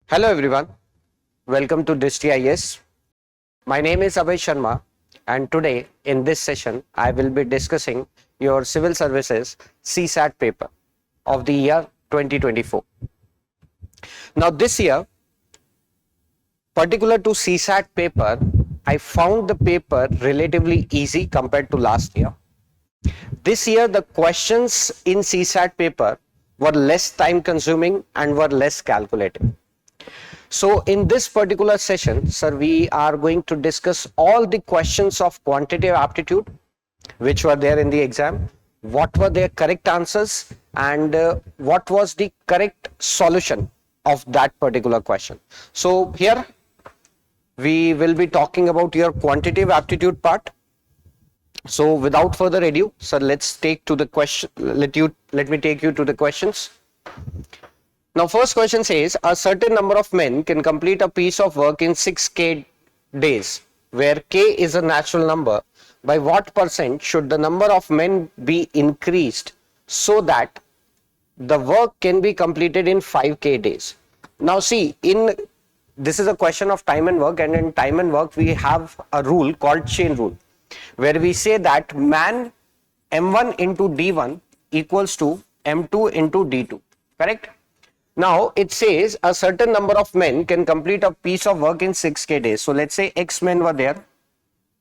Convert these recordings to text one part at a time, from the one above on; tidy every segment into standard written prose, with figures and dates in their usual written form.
Hello everyone, welcome to Drishti IAS. My name is Abhay Sharma and today in this session I will be discussing your civil services CSAT paper of the year 2024. Now this year, particular to CSAT paper, I found the paper relatively easy compared to last year. This year the questions in CSAT paper were less time consuming and were less calculative. So in this particular session, sir, we are going to discuss all the questions of quantitative aptitude which were there in the exam, what were their correct answers and what was the correct solution of that particular question. So here we will be talking about your quantitative aptitude part. So without further ado, sir, let's take to the question. Let me take you to the questions. Now, first question says a certain number of men can complete a piece of work in 6k days, where k is a natural number. By what percent should the number of men be increased so that the work can be completed in 5k days? Now, see, this is a question of time and work, and in time and work we have a rule called chain rule, where we say that man m1 into d1 equals to m2 into d2, correct? Now it says a certain number of men can complete a piece of work in 6k days. So let's say x men were there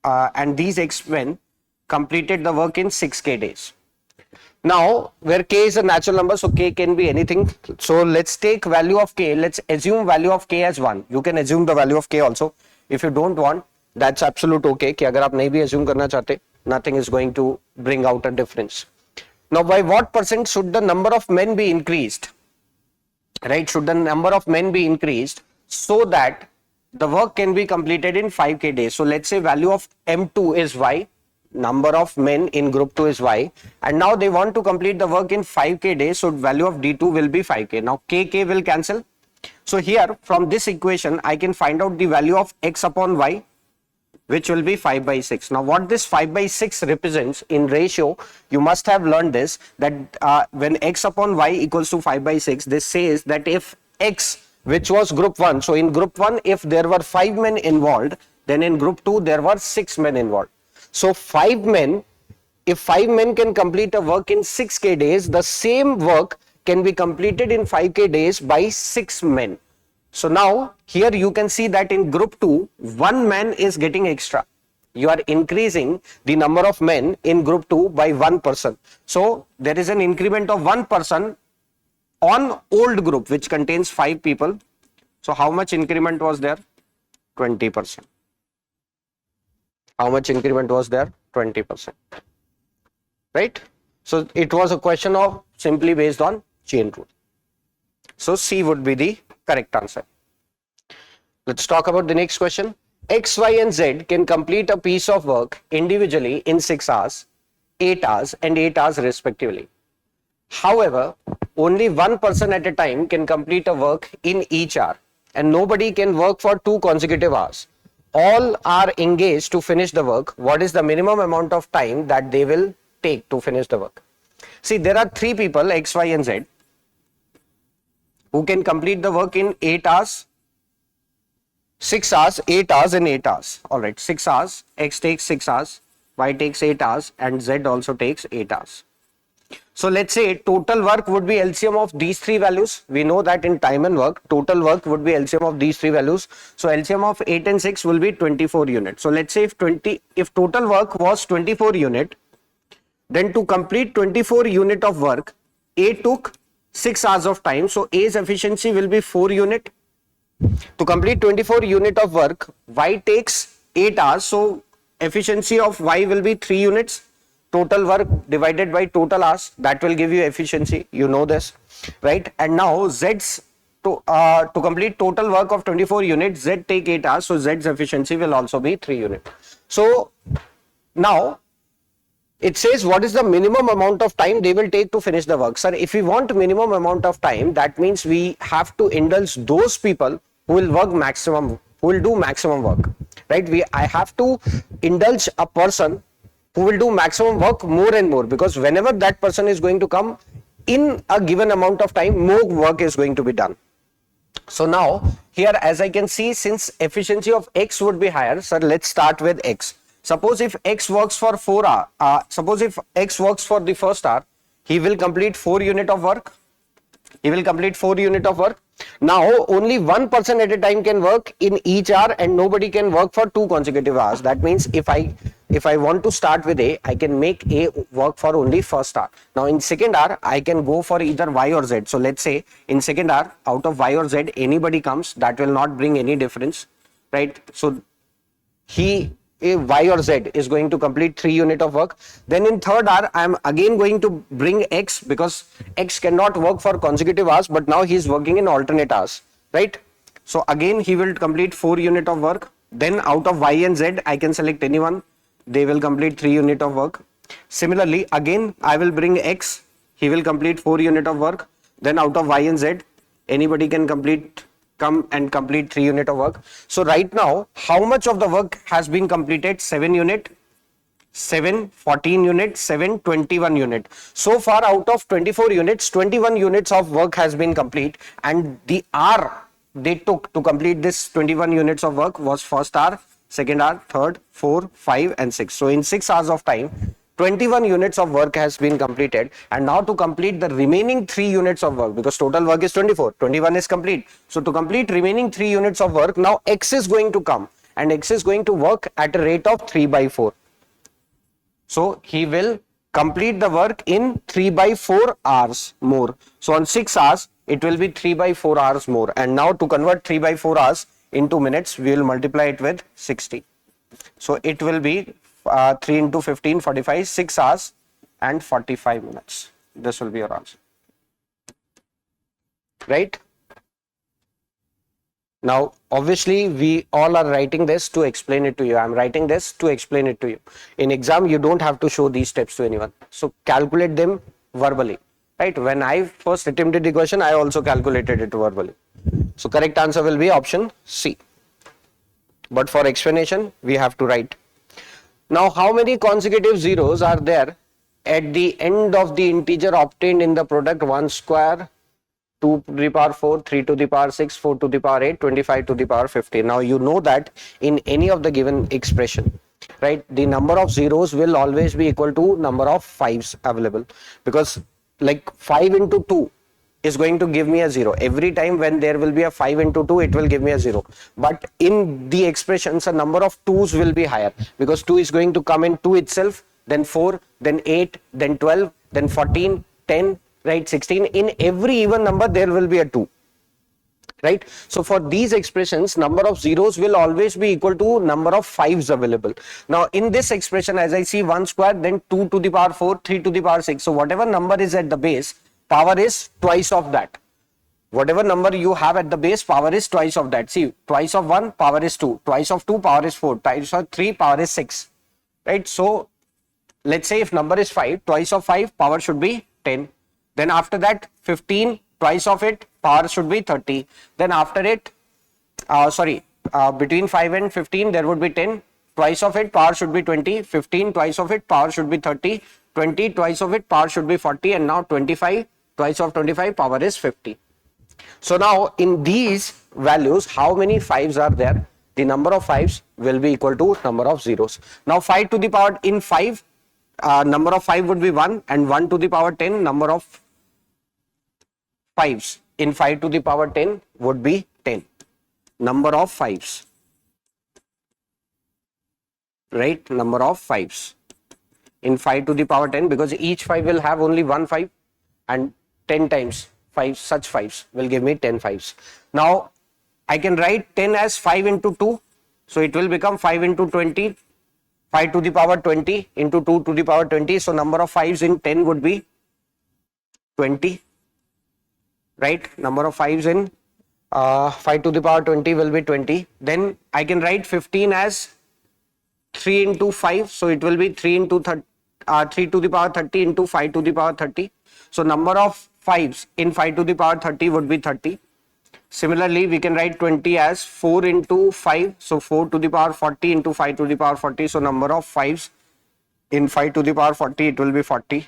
and these x men completed the work in 6k days. Now where k is a natural number, so k can be anything. So let's take value of k. Let's assume value of k as 1. You can assume the value of k also. If you don't want, that's absolute okay. कि अगर आप नहीं भी assume करना चाहते, nothing is going to bring out a difference. Now by what percent should the number of men be increased? Right, should the number of men be increased so that the work can be completed in 5k days. So let's say value of m2 is y, number of men in group 2 is y, and now they want to complete the work in 5k days, so value of d2 will be 5k. Now k will cancel. So here from this equation I can find out the value of x upon y, which will be 5 by 6. Now what this 5 by 6 represents in ratio, you must have learned this, that when x upon y equals to 5 by 6, this says that if x, which was group 1, so in group 1 if there were 5 men involved, then in group 2 there were 6 men involved. So if 5 men can complete a work in 6k days, the same work can be completed in 5k days by 6 men. So now here you can see that in group 2, 1 man is getting extra. You are increasing the number of men in group 2 by 1 person. So there is an increment of 1 person on old group which contains 5 people. So how much increment was there? 20%. How much increment was there? 20%. Right? So it was a question of simply based on chain rule. So C would be the correct answer. Let's talk about the next question. X, Y and Z can complete a piece of work individually in 6 hours, 8 hours and 8 hours respectively. However, only one person at a time can complete a work in each hour and nobody can work for 2 consecutive hours. All are engaged to finish the work. What is the minimum amount of time that they will take to finish the work? See, there are 3 people, X, Y and Z, who can complete the work in 8 hours, 6 hours, 8 hours and 8 hours. Alright, 6 hours, X takes 6 hours, Y takes 8 hours and Z also takes 8 hours. So let's say total work would be LCM of these 3 values. We know that in time and work, total work would be LCM of these 3 values. So LCM of 8 and 6 will be 24 units. So let's say if total work was 24 unit, then to complete 24 unit of work, A took 6 hours of time, so A's efficiency will be 4 unit. To complete 24 unit of work, Y takes 8 hours, so efficiency of Y will be 3 units. Total work divided by total hours, that will give you efficiency, you know this, right? And now Z's to complete total work of 24 units, Z take 8 hours, so Z's efficiency will also be 3 units. So now it says what is the minimum amount of time they will take to finish the work. Sir, if we want minimum amount of time, that means we have to indulge those people who will work maximum, who will do maximum work, right? I have to indulge a person who will do maximum work more and more, because whenever that person is going to come in a given amount of time, more work is going to be done. So now here, as I can see, since efficiency of x would be higher, so let's start with x. Suppose if x works for 4 hour, suppose if x works for the first hour, he will complete 4 unit of work. He will complete 4 unit of work. Now only one person at a time can work in each hour, and nobody can work for 2 consecutive hours. That means if I want to start with A, I can make A work for only first hour. Now in second hour, I can go for either Y or Z. So let's say in second hour, out of Y or Z, anybody comes, that will not bring any difference, right? So Y or Z is going to complete 3 unit of work. Then in third hour, I am again going to bring X, because X cannot work for consecutive hours, but now he is working in alternate hours, right? So again, he will complete 4 unit of work. Then out of Y and Z, I can select anyone. They will complete 3 unit of work. Similarly, again, I will bring X. He will complete 4 unit of work. Then out of Y and Z, anybody can come and complete 3 unit of work. So right now, how much of the work has been completed? 7 unit, 7, 14 unit, 7, 21 unit. So far, out of 24 units, 21 units of work has been complete, and the hour they took to complete this 21 units of work was first hour, second hour, third, 4, 5 and 6. So in 6 hours of time, 21 units of work has been completed, and now to complete the remaining 3 units of work, because total work is 24, 21 is complete. So to complete remaining 3 units of work, now X is going to come, and X is going to work at a rate of 3 by 4. So he will complete the work in 3 by 4 hours more. So on 6 hours, it will be 3 by 4 hours more. And now to convert 3 by 4 hours into minutes, we will multiply it with 60. So it will be 3 into 15, 45, 6 hours and 45 minutes. This will be your answer. Right? Now, obviously, we all are writing this to explain it to you. I'm writing this to explain it to you. In exam, you don't have to show these steps to anyone. So calculate them verbally. Right? When I first attempted the question, I also calculated it verbally. So correct answer will be option C. But for explanation, we have to write. Now, how many consecutive zeros are there at the end of the integer obtained in the product 1 square, 2 to the power 4, 3 to the power 6, 4 to the power 8, 25 to the power 50. Now, you know that in any of the given expression, right, the number of zeros will always be equal to number of 5s available, because like 5 into 2 is going to give me a 0. Every time when there will be a 5 into 2, it will give me a 0. But in the expressions, a number of 2s will be higher, because 2 is going to come in 2 itself, then 4, then 8, then 12, then 14, 10, right, 16. In every even number, there will be a 2. Right? So for these expressions, number of zeros will always be equal to number of 5s available. Now in this expression, as I see 1 square, then 2 to the power 4, 3 to the power 6. So whatever number is at the base, power is twice of that. Whatever number you have at the base, power is twice of that. See, twice of 1, power is 2. Twice of 2, power is 4. Twice of 3, power is 6. Right? So let's say if number is 5, twice of 5, power should be 10. Then after that, 15, twice of it, power should be 30. Then after it, between 5 and 15, there would be 10. Twice of it, power should be 20. 15, twice of it, power should be 30. 20, twice of it, power should be 40. And now 25, twice of 25, power is 50. So now in these values, how many 5s are there? The number of 5s will be equal to number of zeros. Now 5 to the power in 5, number of 5 would be 1, and 1 to the power 10, number of 5s in 5 to the power 10 would be 10. Number of 5s. Right? Number of 5s in 5 to the power 10, because each 5 will have only one 5, and 10 times 5 such 5s will give me 10 5s. Now I can write 10 as 5 into 2. So it will become 5 into 20, 5 to the power 20 into 2 to the power 20. So number of 5s in 10 would be 20. Right? Number of 5s in 5 to the power 20 will be 20. Then I can write 15 as 3 into 5. So it will be 3 into 3 to the power 30 into 5 to the power 30. So number of 5s in 5 to the power 30 would be 30. Similarly, we can write 20 as 4 into 5. So 4 to the power 40 into 5 to the power 40. So number of 5s in 5 to the power 40, it will be 40.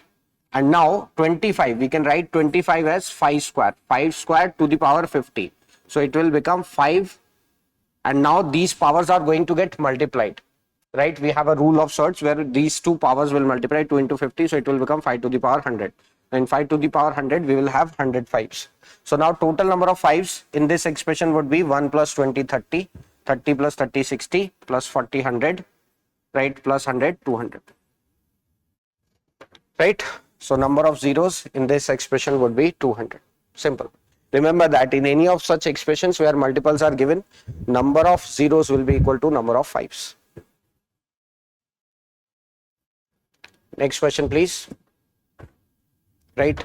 And now 25, we can write 25 as 5 square. 5 square to the power 50. So it will become 5, and now these powers are going to get multiplied, right? We have a rule of sorts where these two powers will multiply, 2 into 50, so it will become 5 to the power 100. And 5 to the power 100, we will have 100 fives. So now total number of fives in this expression would be 1 plus 20, 30, 30 plus 30, 60, plus 40, 100, right? Plus 100, 200, right? So number of zeros in this expression would be 200. Simple. Remember that in any of such expressions where multiples are given, number of zeros will be equal to number of fives. Next question, please. Right.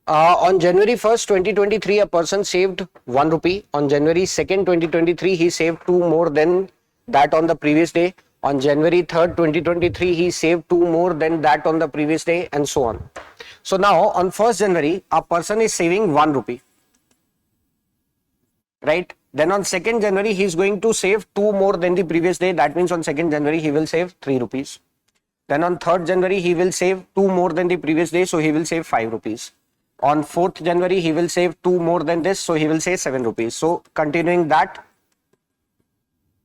On January 1st, 2023, a person saved 1 rupee. On January 2nd, 2023, he saved 2 more than that on the previous day. On January 3rd, 2023, he saved 2 more than that on the previous day, and so on. So now on 1st January, a person is saving 1 rupee. Right. Then on 2nd January, he is going to save 2 more than the previous day. That means on 2nd January, he will save 3 rupees. Then on 3rd January, he will save 2 more than the previous day, so he will save 5 rupees. On 4th January, he will save 2 more than this, so he will save 7 rupees. So continuing that,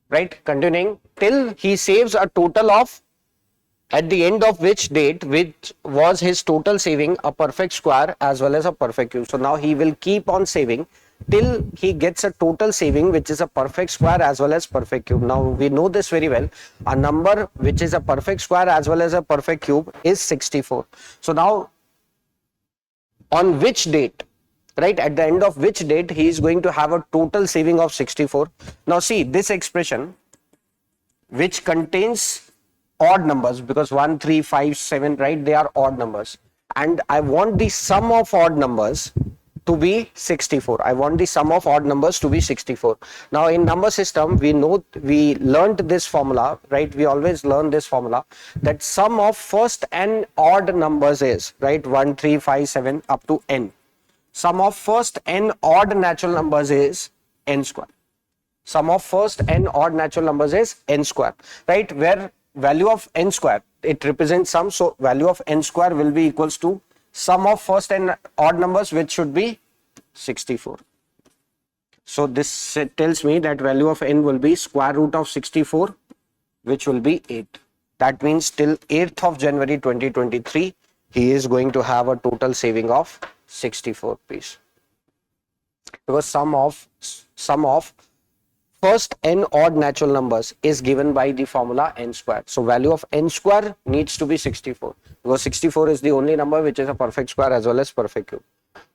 right, continuing till he saves a total of, at the end of which date, which was his total saving, a perfect square as well as a perfect cube. So now he will keep on saving till he gets a total saving which is a perfect square as well as perfect cube. Now we know this very well. A number which is a perfect square as well as a perfect cube is 64. So now on which date, right, at the end of which date he is going to have a total saving of 64. Now see this expression which contains odd numbers, because 1, 3, 5, 7, right, they are odd numbers, and I want the sum of odd numbers to be 64. I want the sum of odd numbers to be 64. Now in number system, we learned this formula, right? We always learn this formula that sum of first n odd numbers is, right, 1, 3, 5, 7 up to n. Sum of first n odd natural numbers is n square. Sum of first n odd natural numbers is n square, right? Where value of n square, it represents sum, so value of n square will be equals to sum of first n odd numbers, which should be 64. So this tells me that value of n will be square root of 64, which will be 8. That means till 8th of January 2023, he is going to have a total saving of 64 rupees. Because sum of first n odd natural numbers is given by the formula n square. So value of n square needs to be 64, because 64 is the only number which is a perfect square as well as perfect cube.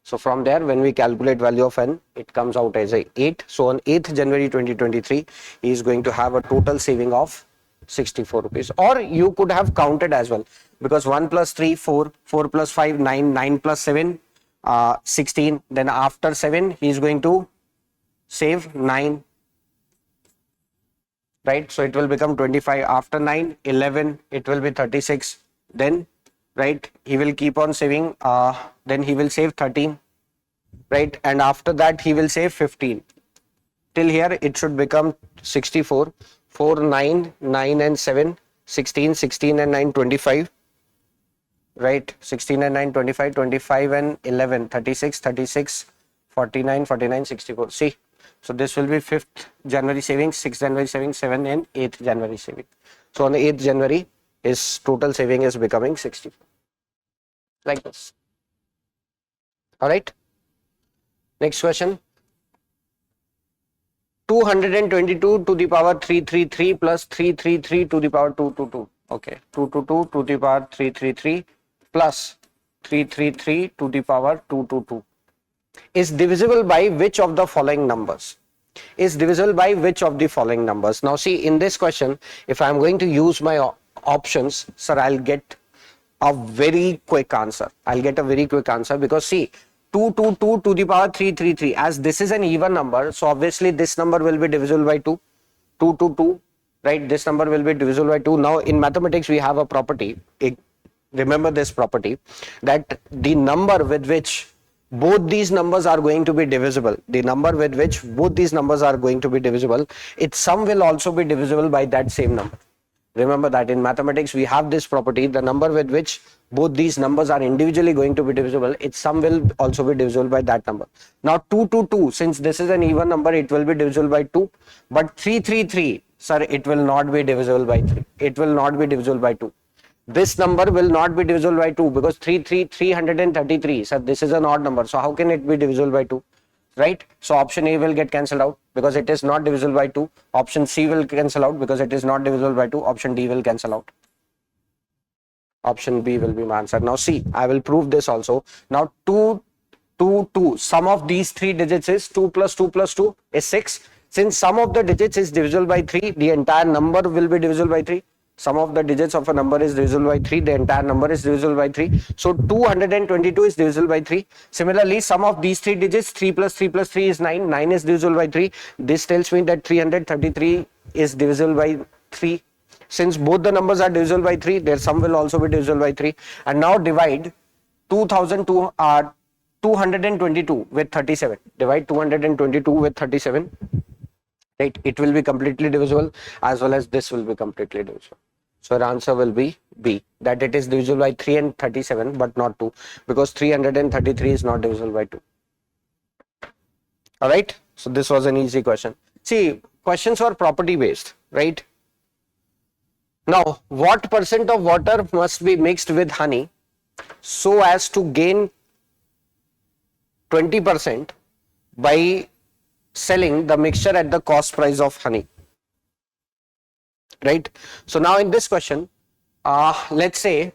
So from there, when we calculate value of n, it comes out as 8. So on 8th January 2023, he is going to have a total saving of 64 rupees. Or you could have counted as well, because 1 plus 3, 4, 4 plus 5, 9, 9 plus 7, 16. Then after 7, he is going to save 9. Right, so it will become 25. After 9, 11, it will be 36. Then, right, he will keep on saving. Then he will save 13. Right, and after that he will save 15. Till here it should become 64. 4, 9, 9 and 7, 16, 16 and 9, 25. Right, 16 and 9, 25, 25 and 11, 36, 36, 49, 49, 64. See. So this will be 5th January saving, 6th January saving, 7th and 8th January saving. So on the 8th January, his total saving is becoming 64. Like this. Alright. Next question. 222 to the power 333 plus 333 to the power 222. Okay. 222 to the power 333 plus 333 to the power 222. Is divisible by which of the following numbers? Is divisible by which of the following numbers? Now see, in this question, if I am going to use my options, sir, I'll get a very quick answer. I'll get a very quick answer, because see, 222 to the power 333, as this is an even number, so obviously this number will be divisible by 2. 222, right? This number will be divisible by 2. Now in mathematics, we have a property. Remember this property, that the number with which both these numbers are going to be divisible, its sum will also be divisible by that same number. Remember that in mathematics we have this property, the number with which both these numbers are individually going to be divisible, its sum will also be divisible by that number. Now 2 to 2, since this is an even number, it will be divisible by 2, but 3, sir, it will not be divisible by 3. It will not be divisible by 2. This number will not be divisible by 2 because 333, sir, this is an odd number. So how can it be divisible by 2? Right? So option A will get cancelled out because it is not divisible by 2. Option C will cancel out because it is not divisible by 2. Option D will cancel out. Option B will be my answer. Now see, I will prove this also. Now 2, 2, 2. Sum of these three digits is 2 plus 2 plus 2 is 6. Since sum of the digits is divisible by 3, the entire number will be divisible by 3. Sum of the digits of a number is divisible by 3, the entire number is divisible by 3. So 222 is divisible by 3. Similarly, sum of these three digits, 3 plus 3 plus 3 is 9. 9 is divisible by 3. This tells me that 333 is divisible by 3. Since both the numbers are divisible by 3, their sum will also be divisible by 3. And now divide 222 with 37. Divide 222 with 37. Right? It will be completely divisible, as well as this will be completely divisible. So our answer will be B, that it is divisible by 3 and 37 but not 2, because 333 is not divisible by 2. Alright, so this was an easy question. See, questions are property based, right? Now, what percent of water must be mixed with honey so as to gain 20% by selling the mixture at the cost price of honey? Right? So now in this question, let's say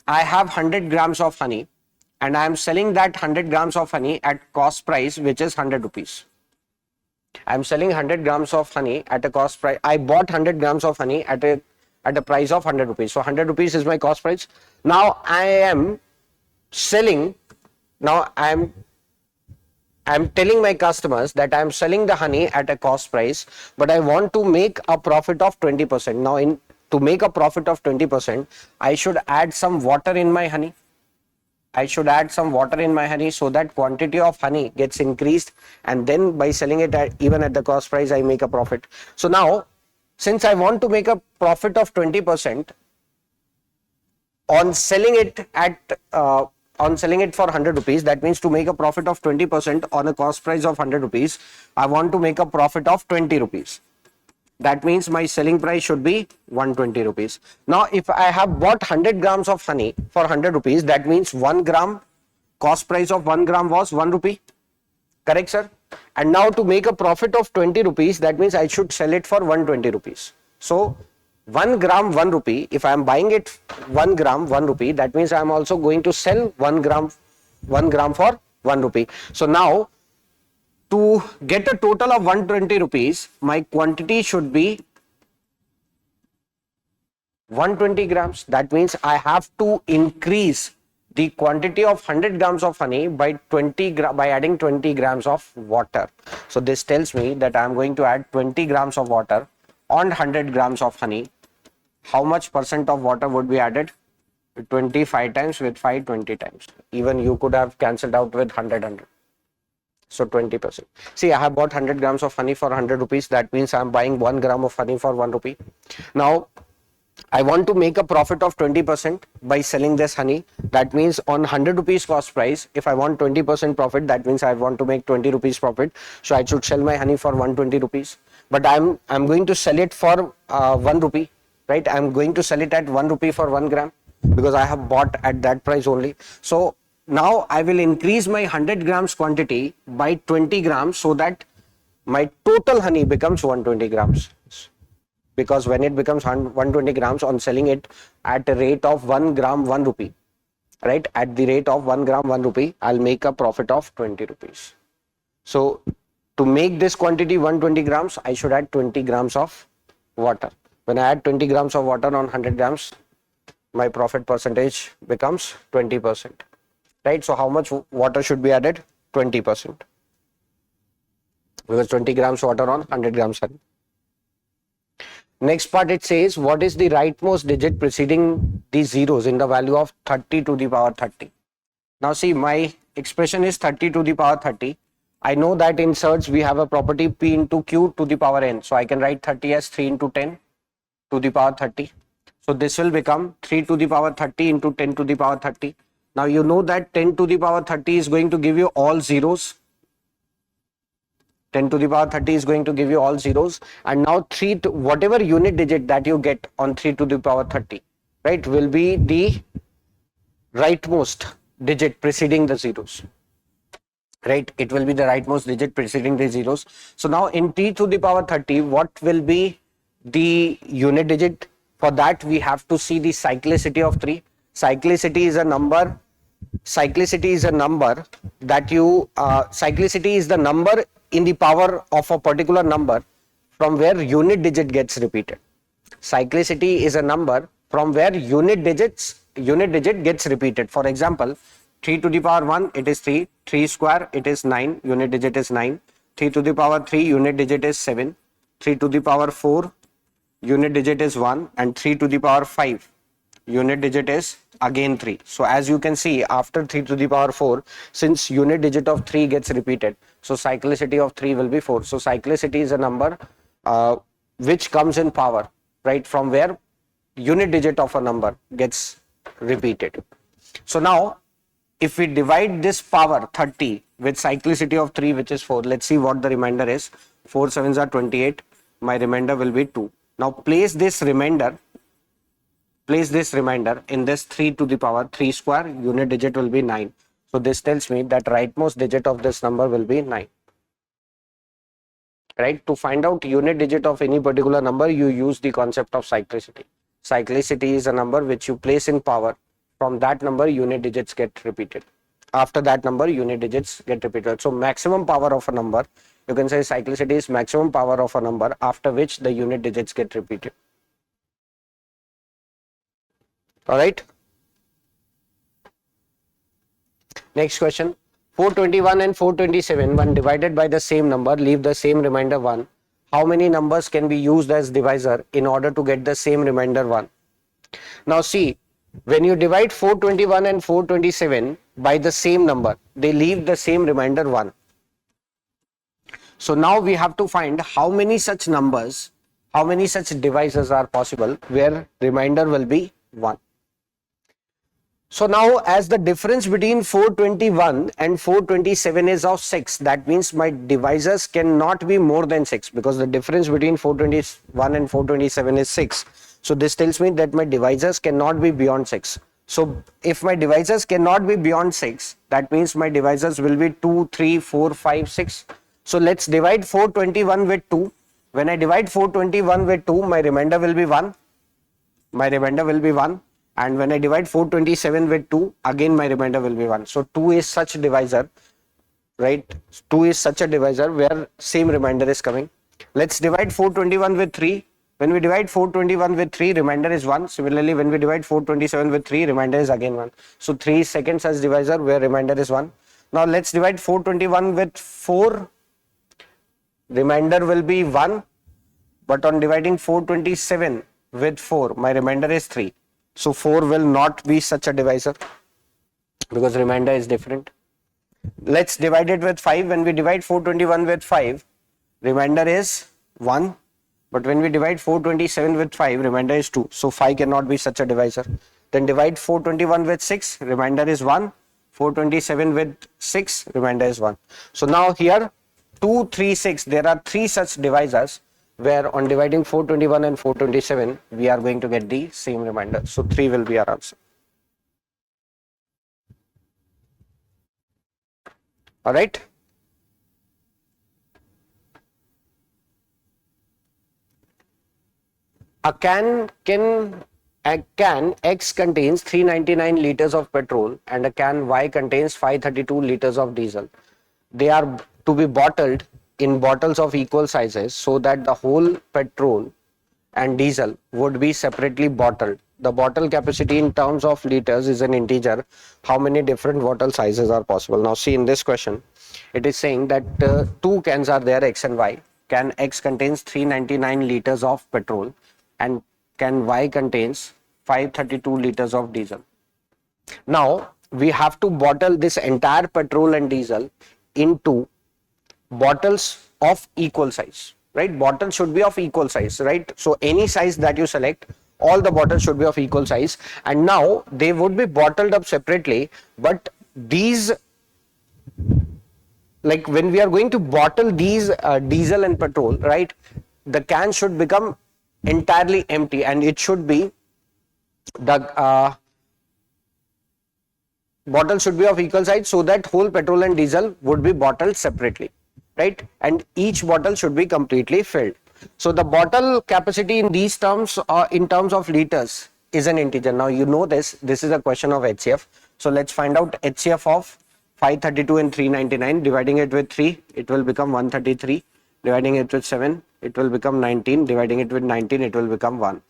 I have 100 grams of honey and I am selling that 100 grams of honey at cost price, which is 100 rupees. I am selling 100 grams of honey at a cost price. I bought 100 grams of honey at a price of 100 rupees. So 100 rupees is my cost price. Now I am selling, I'm telling my customers that I'm selling the honey at a cost price, but I want to make a profit of 20%. Now, to make a profit of 20%, I should add some water in my honey. I should add some water in my honey so that quantity of honey gets increased, and then by selling it even at the cost price, I make a profit. So now, since I want to make a profit of 20% on selling it for 100 rupees, that means to make a profit of 20% on a cost price of 100 rupees, I want to make a profit of 20 rupees. That means my selling price should be 120 rupees. Now, if I have bought 100 grams of honey for 100 rupees, that means 1 gram, cost price of 1 gram was 1 rupee. Correct, sir? And now to make a profit of 20 rupees, that means I should sell it for 120 rupees. So, 1 gram 1 rupee, if I am buying it 1 gram 1 rupee, that means I am also going to sell 1 gram for 1 rupee. So now, to get a total of 120 rupees, my quantity should be 120 grams. That means I have to increase the quantity of 100 grams of honey by adding 20 grams of water. So this tells me that I am going to add 20 grams of water on 100 grams of honey. How much percent of water would be added? 25 times with 5, 20 times. Even you could have cancelled out with 100. So 20%. See, I have bought 100 grams of honey for 100 rupees. That means I am buying 1 gram of honey for 1 rupee. Now, I want to make a profit of 20% by selling this honey. That means on 100 rupees cost price, if I want 20% profit, that means I want to make 20 rupees profit. So I should sell my honey for 120 rupees. But I'm going to sell it for 1 rupee, right? I'm going to sell it at 1 rupee for 1 gram because I have bought at that price only. So now I will increase my 100 grams quantity by 20 grams so that my total honey becomes 120 grams. Because when it becomes 120 grams, on selling it at a rate of 1 gram 1 rupee, right? At the rate of 1 gram 1 rupee, I'll make a profit of 20 rupees. So to make this quantity 120 grams, I should add 20 grams of water. When I add 20 grams of water on 100 grams, my profit percentage becomes 20%. Right? So how much water should be added? 20%. Because 20 grams water on 100 grams honey. Next part, it says, what is the rightmost digit preceding the zeros in the value of 30 to the power 30? Now see, my expression is 30 to the power 30. I know that in surds we have a property p into q to the power n. So I can write 30 as 3 into 10. to the power 30. So this will become 3 to the power 30 into 10 to the power 30. Now you know that 10 to the power 30 is going to give you all zeros. 10 to the power 30 is going to give you all zeros, and now whatever unit digit that you get on 3 to the power 30, right, will be the rightmost digit preceding the zeros. Right, it will be the rightmost digit preceding the zeros. So now in 3 to the power 30, what will be the unit digit? For that we have to see the cyclicity of 3. Cyclicity is a number. Cyclicity is a number that cyclicity is the number in the power of a particular number from where unit digit gets repeated. Cyclicity is a number from where unit digit gets repeated. For example, 3 to the power 1, it is 3. 3 square, it is 9. Unit digit is 9. 3 to the power 3, unit digit is 7. 3 to the power 4, unit digit is 1. And 3 to the power 5, unit digit is again 3. So as you can see, after 3 to the power 4, since unit digit of 3 gets repeated, so cyclicity of 3 will be 4. So cyclicity is a number which comes in power, right, from where unit digit of a number gets repeated. So now if we divide this power 30 with cyclicity of 3, which is 4, let's see what the remainder is. 4 sevens are 28. My remainder will be 2. Now place this remainder in this 3 to the power 3 square, unit digit will be 9. So this tells me that rightmost digit of this number will be 9. Right, to find out unit digit of any particular number, you use the concept of cyclicity. Cyclicity is a number which you place in power. From that number, unit digits get repeated. After that number, unit digits get repeated. So maximum power of a number, you can say cyclicity is maximum power of a number after which the unit digits get repeated. All right. Next question. 421 and 427, when divided by the same number, leave the same remainder 1. How many numbers can be used as divisor in order to get the same remainder 1? Now see, when you divide 421 and 427 by the same number, they leave the same remainder 1. So now we have to find how many such numbers, how many such divisors are possible where remainder will be 1. So now as the difference between 421 and 427 is of 6, that means my divisors cannot be more than 6, because the difference between 421 and 427 is 6. So this tells me that my divisors cannot be beyond 6. So if my divisors cannot be beyond 6, that means my divisors will be 2, 3, 4, 5, 6. So let's divide 421 with 2. When I divide 421 with 2, my remainder will be 1. My remainder will be 1. And when I divide 427 with 2, again my remainder will be 1. So 2 is such a divisor, right? 2 is such a divisor where same remainder is coming. Let's divide 421 with 3. When we divide 421 with 3, remainder is 1. Similarly, when we divide 427 with 3, remainder is again 1. So 3 is second such divisor where remainder is 1. Now let's divide 421 with 4. Remainder will be 1. But on dividing 427 with 4, my remainder is 3. So 4 will not be such a divisor because remainder is different. Let's divide it with 5. When we divide 421 with 5, remainder is 1. But when we divide 427 with 5, remainder is 2. So 5 cannot be such a divisor. Then divide 421 with 6, remainder is 1. 427 with 6, remainder is 1. So now here 2, 3, 6, there are 3 such divisors where on dividing 421 and 427, we are going to get the same remainder. So 3 will be our answer. All right. A can X contains 399 liters of petrol and a can Y contains 532 liters of diesel. They are to be bottled in bottles of equal sizes so that the whole petrol and diesel would be separately bottled. The bottle capacity in terms of liters is an integer. How many different bottle sizes are possible? Now see, in this question, it is saying that 2 cans are there, X and Y. Can X contains 399 liters of petrol and can Y contains 532 liters of diesel. Now we have to bottle this entire petrol and diesel into bottles of equal size. right? Bottle should be of equal size, right? So any size that you select, all the bottles should be of equal size, and now they would be bottled up separately. But these, like when we are going to bottle these diesel and petrol, right, the can should become entirely empty, and it should be the bottle should be of equal size, so that whole petrol and diesel would be bottled separately, right? And each bottle should be completely filled. So the bottle capacity in these terms, in terms of liters, is an integer. Now you know this is a question of HCF. So let's find out HCF of 532 and 399. Dividing it with 3, it will become 133. Dividing it with 7, it will become 19. Dividing it with 19, it will become 1.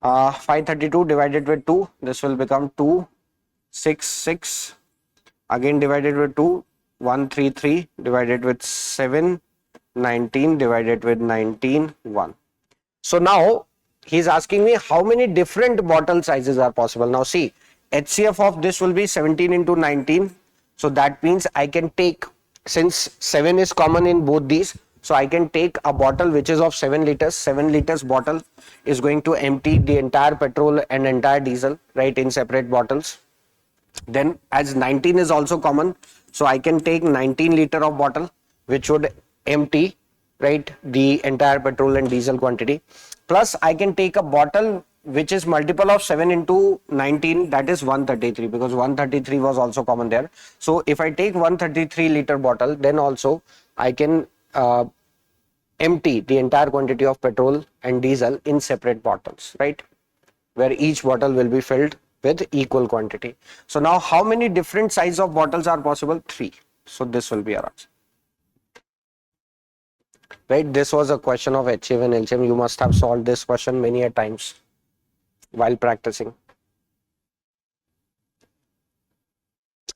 532 divided with 2, this will become 266. Again divided with 2, 133. Divided with 7, 19. Divided with 19, 1. So now he's asking me how many different bottle sizes are possible. Now see, HCF of this will be 17 into 19. So that means I can take, since 7 is common in both these, so I can take a bottle which is of 7 liters. 7 liters bottle is going to empty the entire petrol and entire diesel, right, in separate bottles. Then as 19 is also common, so I can take 19 liter of bottle which would empty, right, the entire petrol and diesel quantity. Plus I can take a bottle which is multiple of 7 into 19, that is 133, because 133 was also common there. So if I take 133 liter bottle, then also I can empty the entire quantity of petrol and diesel in separate bottles, right, where each bottle will be filled with equal quantity. So now how many different size of bottles are possible? 3. So this will be our answer, right? This was a question of HCF and LCM. You must have solved this question many a times while practicing.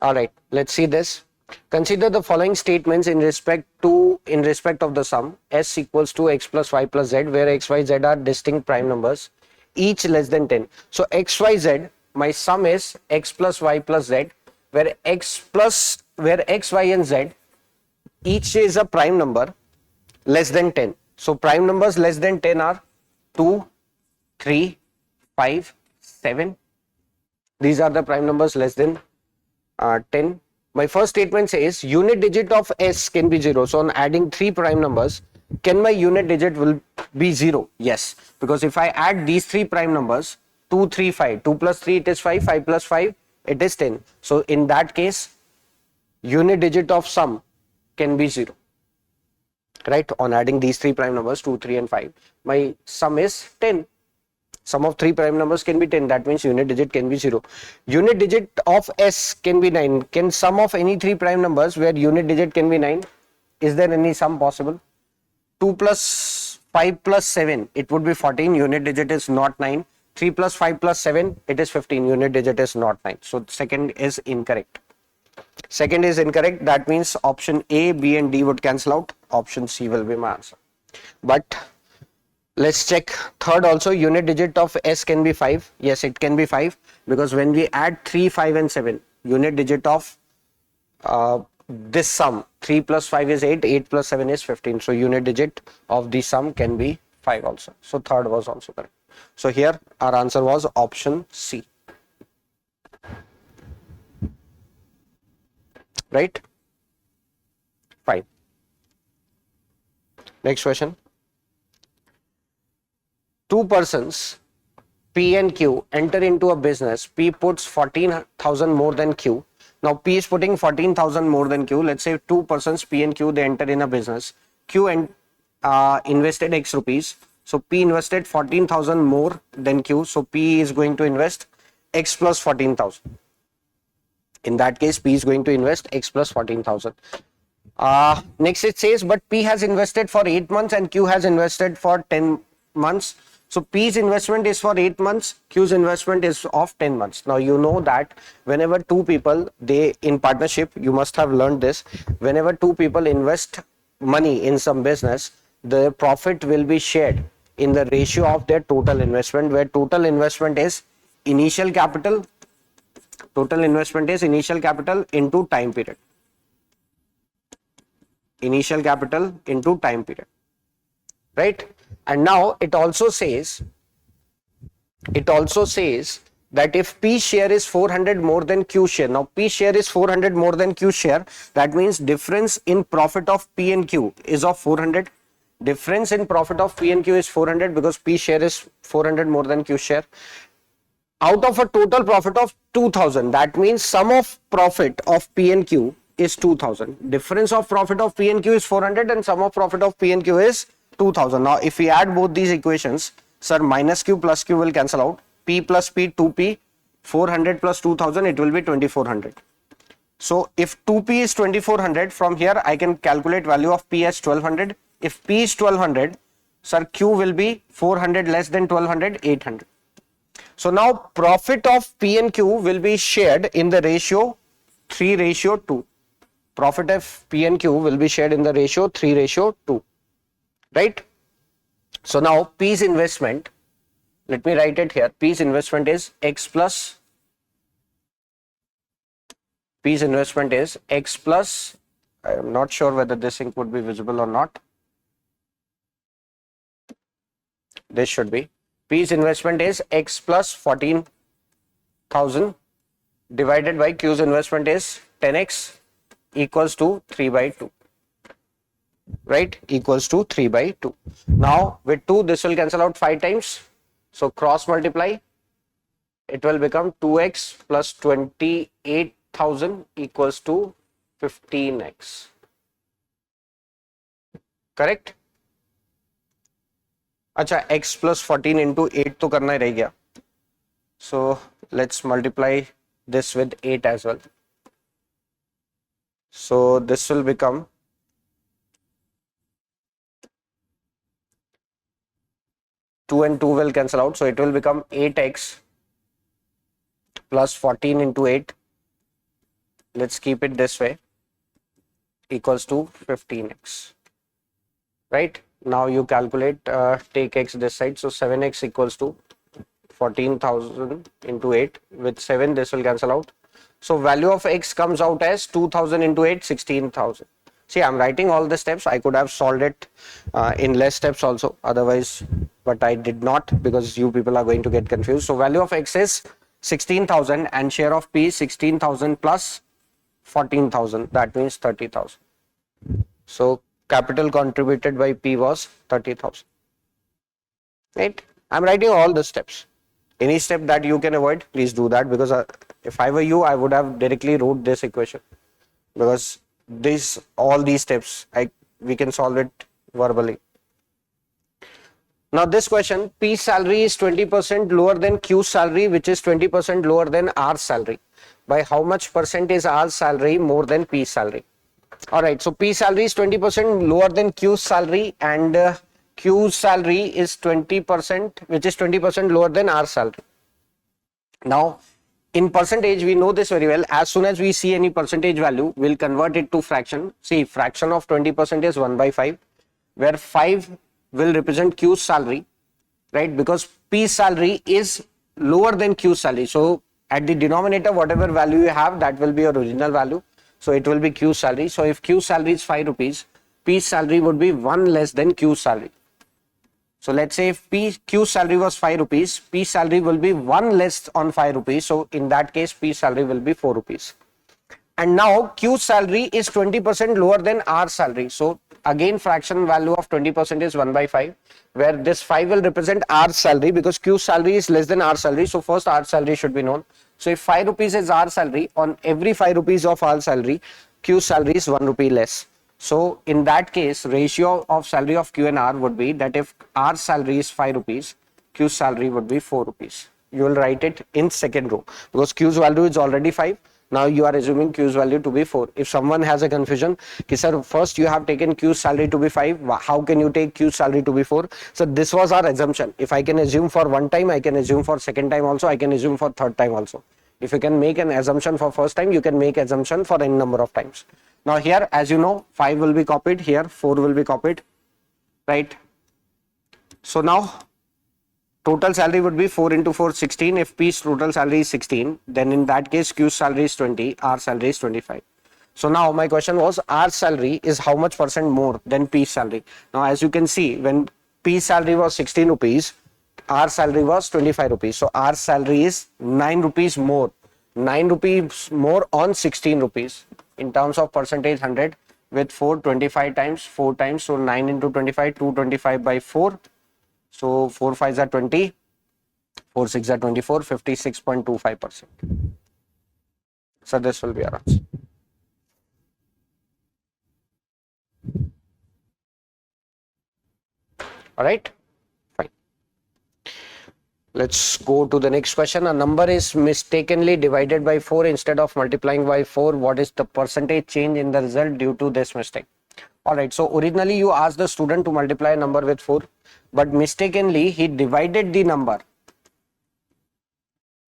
All right, let's see this. Consider the following statements in respect of the sum s equals to x plus y plus z, where x, y, z are distinct prime numbers, each less than 10. So x, y, z, my sum is x plus y plus z, where x, y and z each is a prime number less than 10. So prime numbers less than 10 are 2, 3, 5, 7. These are the prime numbers less than 10. My first statement says unit digit of s can be 0. So on adding 3 prime numbers, can my unit digit will be 0? Yes, because if I add these 3 prime numbers, 2, 3, 5, 2 plus 3 it is 5, 5 plus 5 it is 10. So in that case, unit digit of sum can be 0, right? On adding these 3 prime numbers, 2, 3 and 5, my sum is 10. Sum of 3 prime numbers can be 10. That means unit digit can be 0. Unit digit of s can be 9. Can sum of any 3 prime numbers where unit digit can be 9? Is there any sum possible? 2 plus 5 plus 7, it would be 14. Unit digit is not 9. 3 plus 5 plus 7, it is 15. Unit digit is not 9. So second is incorrect. Second is incorrect. That means option A, B and D would cancel out. Option C will be my answer. But let's check third also. Unit digit of s can be 5. Yes, it can be 5, because when we add 3, 5 and 7, unit digit of this sum, 3 plus 5 is 8, 8 plus 7 is 15. So unit digit of the sum can be 5 also. So third was also correct. So here our answer was option C, right? Fine. Next question. Two persons P and Q enter into a business. P puts 14,000 more than Q. Now P is putting 14,000 more than Q. Let's say two persons P and Q, they enter in a business. Q invested X rupees. So P invested 14,000 more than Q. So P is going to invest X plus 14,000. In that case, P is going to invest X plus 14,000. Next it says, but P has invested for 8 months and Q has invested for 10 months. So P's investment is for 8 months, Q's investment is of 10 months. Now you know that whenever two people, they in partnership, you must have learned this, whenever two people invest money in some business, the profit will be shared in the ratio of their total investment, where total investment is initial capital into time period. Initial capital into time period. right? And now it also says that if P share is 400 more than Q share, now P share is 400 more than Q share, that means difference in profit of P and Q is of 400. Difference in profit of P and Q is 400 because P share is 400 more than Q share. Out of a total profit of 2000, that means sum of profit of P and Q is 2000. Difference of profit of P and Q is 400 and sum of profit of P and Q is 2000. Now if we add both these equations, sir, minus Q plus Q will cancel out. P plus P, 2P, 400 plus 2000, it will be 2400. So if 2P is 2400, from here I can calculate value of P as 1200. If P is 1200, sir, Q will be 400 less than 1200, 800. So now profit of P and Q will be shared in the ratio 3:2. Profit of P and Q will be shared in the ratio 3:2, right? So now P's investment, let me write it here. P's investment is X plus, P's investment is X plus, I am not sure whether this ink would be visible or not. This should be. P's investment is X plus 14,000 divided by Q's investment is 10x equals to 3/2, right? Equals to 3/2. Now with 2, this will cancel out 5 times. So cross multiply, it will become 2x plus 28,000 equals to 15x. Correct? अच्छा, x plus 14 into 8 तो करना ही रह गया. So let's multiply this with 8 as well. So this will become 2 and 2 will cancel out. So it will become 8x plus 14 into 8. Let's keep it this way, equals to 15x. Right? Now you calculate, take x this side. So 7x equals to 14,000 into 8. With 7, this will cancel out. So value of x comes out as 2,000 into 8, 16,000. See, I'm writing all the steps. I could have solved it in less steps also, otherwise, but I did not because you people are going to get confused. So value of x is 16,000 and share of P is 16,000 plus 14,000. That means 30,000. So capital contributed by P was 30,000. Right? I'm writing all the steps. Any step that you can avoid, please do that, because if I were you, I would have directly wrote this equation, because all these steps we can solve it verbally. Now this question, P salary is 20% lower than Q salary, which is 20% lower than R salary. By how much percent is R salary more than P salary? Alright, so P salary is 20% lower than Q salary, and Q salary is 20%, which is 20% lower than R salary. Now in percentage, we know this very well. As soon as we see any percentage value, we'll convert it to fraction. See, fraction of 20% is 1/5, where 5 will represent Q salary, right? Because P salary is lower than Q salary. So at the denominator, whatever value you have, that will be your original value. So it will be Q salary. So if Q salary is 5 rupees, P salary would be 1 less than Q salary. So let's say if Q salary was 5 rupees, P salary will be 1 less on 5 rupees. So in that case, P salary will be 4 rupees. And now Q salary is 20% lower than R salary. So again, fraction value of 20% is 1/5, where this 5 will represent R salary, because Q salary is less than R salary. So first R salary should be known. So if 5 rupees is R salary, on every 5 rupees of R salary, Q salary is 1 rupee less. So in that case, ratio of salary of Q and R would be that if R salary is 5 rupees, Q salary would be 4 rupees. You will write it in second row, because Q's value is already 5. Now you are assuming Q's value to be 4. If someone has a confusion, sir, first you have taken Q's salary to be 5. How can you take Q's salary to be 4? So this was our assumption. If I can assume for one time, I can assume for second time also, I can assume for third time also. If you can make an assumption for first time, you can make assumption for any number of times. Now here, as you know, 5 will be copied, here 4 will be copied, right? So now total salary would be 4 into 4, 16. If P's total salary is 16, then in that case, Q's salary is 20, R salary is 25. So now my question was, R salary is how much percent more than P's salary? Now as you can see, when P's salary was 16 rupees, our salary was 25 rupees. So our salary is 9 rupees more. 9 rupees more on 16 rupees. In terms of percentage, 100 with 4, 25 times, 4 times. So 9 into 25, 225 by 4. So 4 5s are 20, 4 6 are 24, 56.25%. So this will be our answer. All right, fine. Let's go to the next question. A number is mistakenly divided by 4 instead of multiplying by 4. What is the percentage change in the result due to this mistake? All right, so originally you asked the student to multiply a number with 4, but mistakenly he divided the number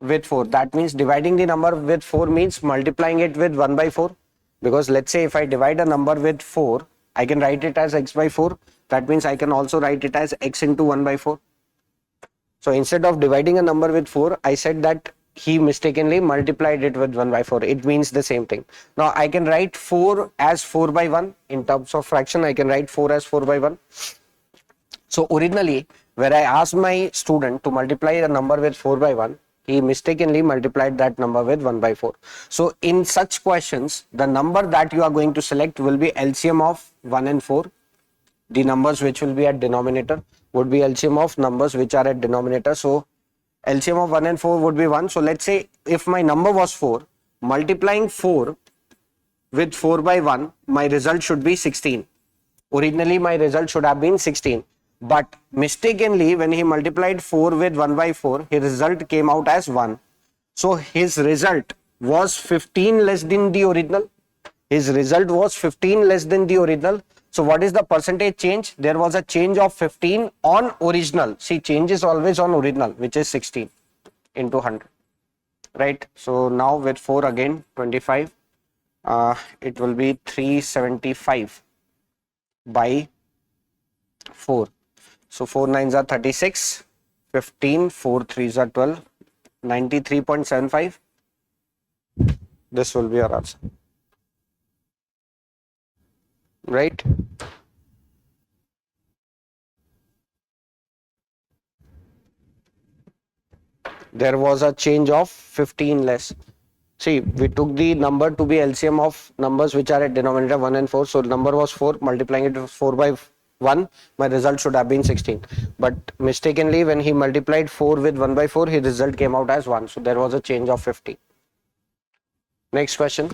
with 4. That means dividing the number with 4 means multiplying it with 1 by 4. Because let's say if I divide a number with 4, I can write it as x by 4. That means I can also write it as x into 1 by 4. So instead of dividing a number with 4, I said that he mistakenly multiplied it with 1 by 4. It means the same thing. Now I can write 4 as 4 by 1. In terms of fraction, I can write 4 as 4 by 1. So originally, where I asked my student to multiply a number with 4 by 1, he mistakenly multiplied that number with 1 by 4. So in such questions, the number that you are going to select will be LCM of 1 and 4. The numbers which will be at denominator would be LCM of numbers which are at denominator. So LCM of 1 and 4 would be 1. So let's say if my number was 4, multiplying 4 with 4 by 1, my result should be 16. Originally my result should have been 16. But mistakenly when he multiplied 4 with 1 by 4, his result came out as 1. So his result was 15 less than the original. His result was 15 less than the original. So what is the percentage change? There was a change of 15 on original. See, change is always on original, which is 16 into 100. Right? So now with 4 again, 25. It will be 375 by 4. So 4 9s are 36, 15, 4 3s are 12, 93.75. This will be our answer. Right? There was a change of 15 less. See, we took the number to be LCM of numbers which are at denominator 1 and 4. So number was 4, multiplying it with 4 by 1, my result should have been 16. But mistakenly when he multiplied 4 with 1 by 4, his result came out as 1. So there was a change of 50. Next question.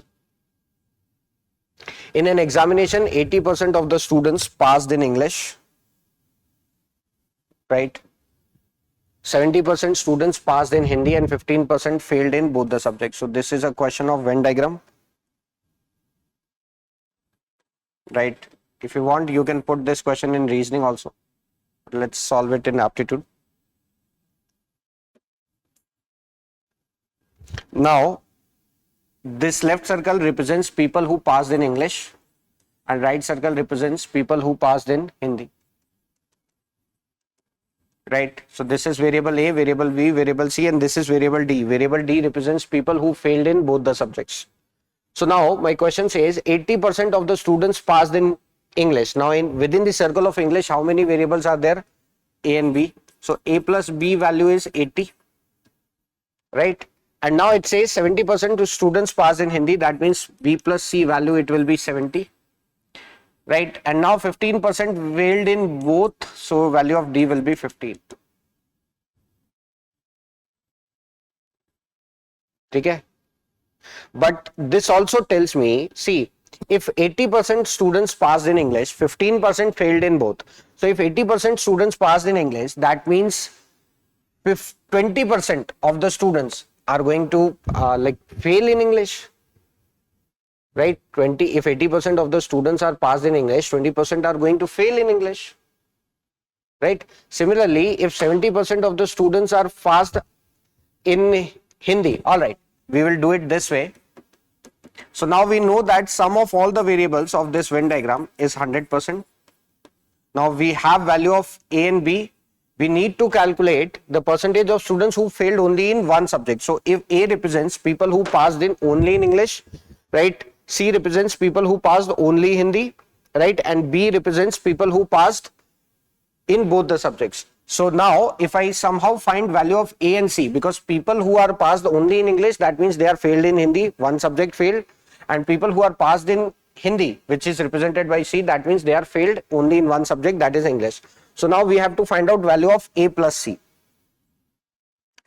In an examination, 80% of the students passed in English, right? 70% students passed in Hindi and 15% failed in both the subjects. So this is a question of Venn diagram, right? If you want, you can put this question in reasoning also. Let's solve it in aptitude. Now, this left circle represents people who passed in English and right circle represents people who passed in Hindi. Right? So this is variable A, variable B, variable C, and this is variable D. Variable D represents people who failed in both the subjects. So now my question says 80% of the students passed in English. Now within the circle of English, how many variables are there? A and B. So A plus B value is 80. Right? And now it says 70% of students passed in Hindi. That means B plus C value, it will be 70. Right? And now 15% failed in both. So value of D will be 15. Okay? But this also tells me, see, if 80% students passed in English, 15% failed in both. So if 80% students passed in English, that means 20% of the students are going to fail in English, right? If 80% of the students are passed in English, 20% are going to fail in English, right? Similarly, if 70% of the students are passed in Hindi, all right, we will do it this way. So now we know that sum of all the variables of this Venn diagram is 100%. Now we have value of A and B. We need to calculate the percentage of students who failed only in one subject. So if A represents people who passed in only in English, right? C represents people who passed only Hindi, right? And B represents people who passed in both the subjects. So now if I somehow find value of A and C, because people who are passed only in English, that means they are failed in Hindi, one subject failed, and people who are passed in Hindi, which is represented by C, that means they are failed only in one subject, that is English. So now we have to find out value of A plus C,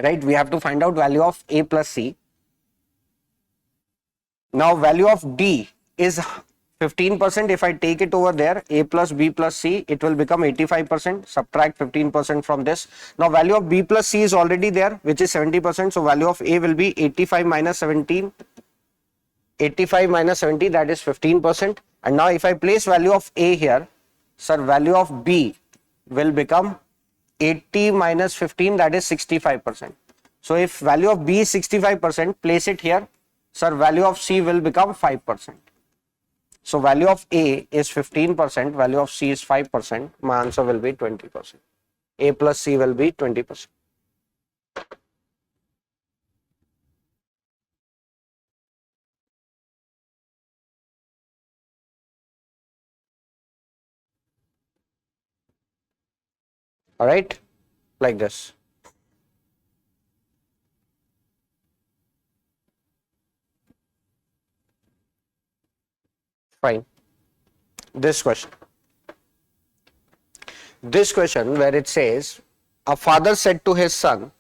right? We have to find out value of A plus C. Now value of D is 15%. If I take it over there, A plus B plus C, it will become 85%. Subtract 15% from this. Now value of B plus C is already there, which is 70%. So value of A will be 85 minus 17. 85 minus 70, that is 15%. And now if I place value of A here, sir, value of B will become 80 minus 15, that is 65%. So if value of B is 65%, place it here. Sir, value of C will become 5%. So value of A is 15%, value of C is 5%. My answer will be 20%. A plus C will be 20%. All right, like this. Fine. This question where it says, a father said to his son,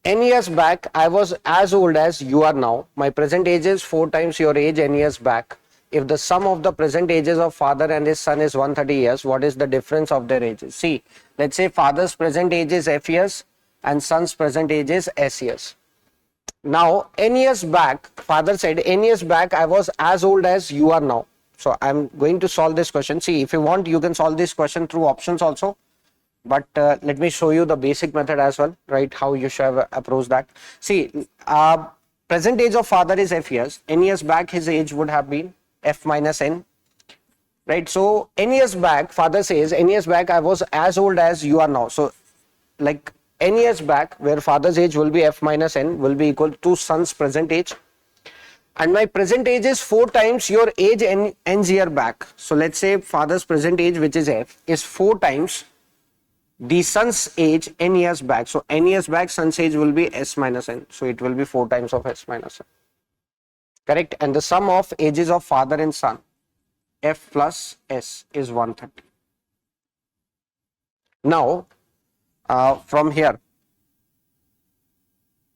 N years back I was as old as you are now. My present age is 4 times your age N years back. If the sum of the present ages of father and his son is 130 years, what is the difference of their ages? See, let's say father's present age is F years and son's present age is S years. Now, N years back, father said, N years back I was as old as you are now. So I'm going to solve this question. See, if you want, you can solve this question through options also. But let me show you the basic method as well, right? How you should have approached that. See, present age of father is F years. N years back, his age would have been F minus N, right? So N years back, father says, N years back I was as old as you are now. So like N years back, where father's age will be F minus N, will be equal to son's present age. And my present age is 4 times your age N year back. So let's say father's present age, which is F, is 4 times the son's age N years back. So N years back, son's age will be S minus N. So it will be 4 times of S minus N. Correct? And the sum of ages of father and son, F plus S, is 130. Now, from here,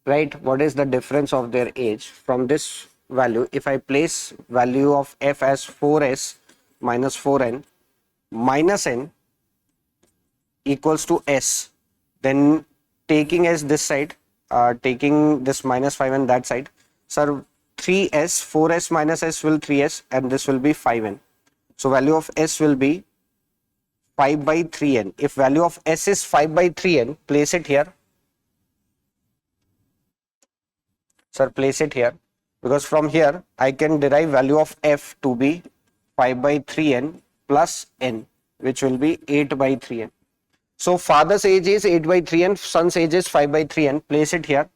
right, what is the difference of their age? From this value, if I place value of F as 4S minus 4N minus N equals to S, then taking as this side, taking this minus 5 and that side, sir, 3S, 4S minus S will 3S and this will be 5N. So value of S will be 5 by 3N. If value of S is 5 by 3N, place it here. Sir, place it here, because from here I can derive value of F to be 5 by 3N plus N, which will be 8 by 3N. So father's age is 8 by 3N, son's age is 5 by 3N. Place it here.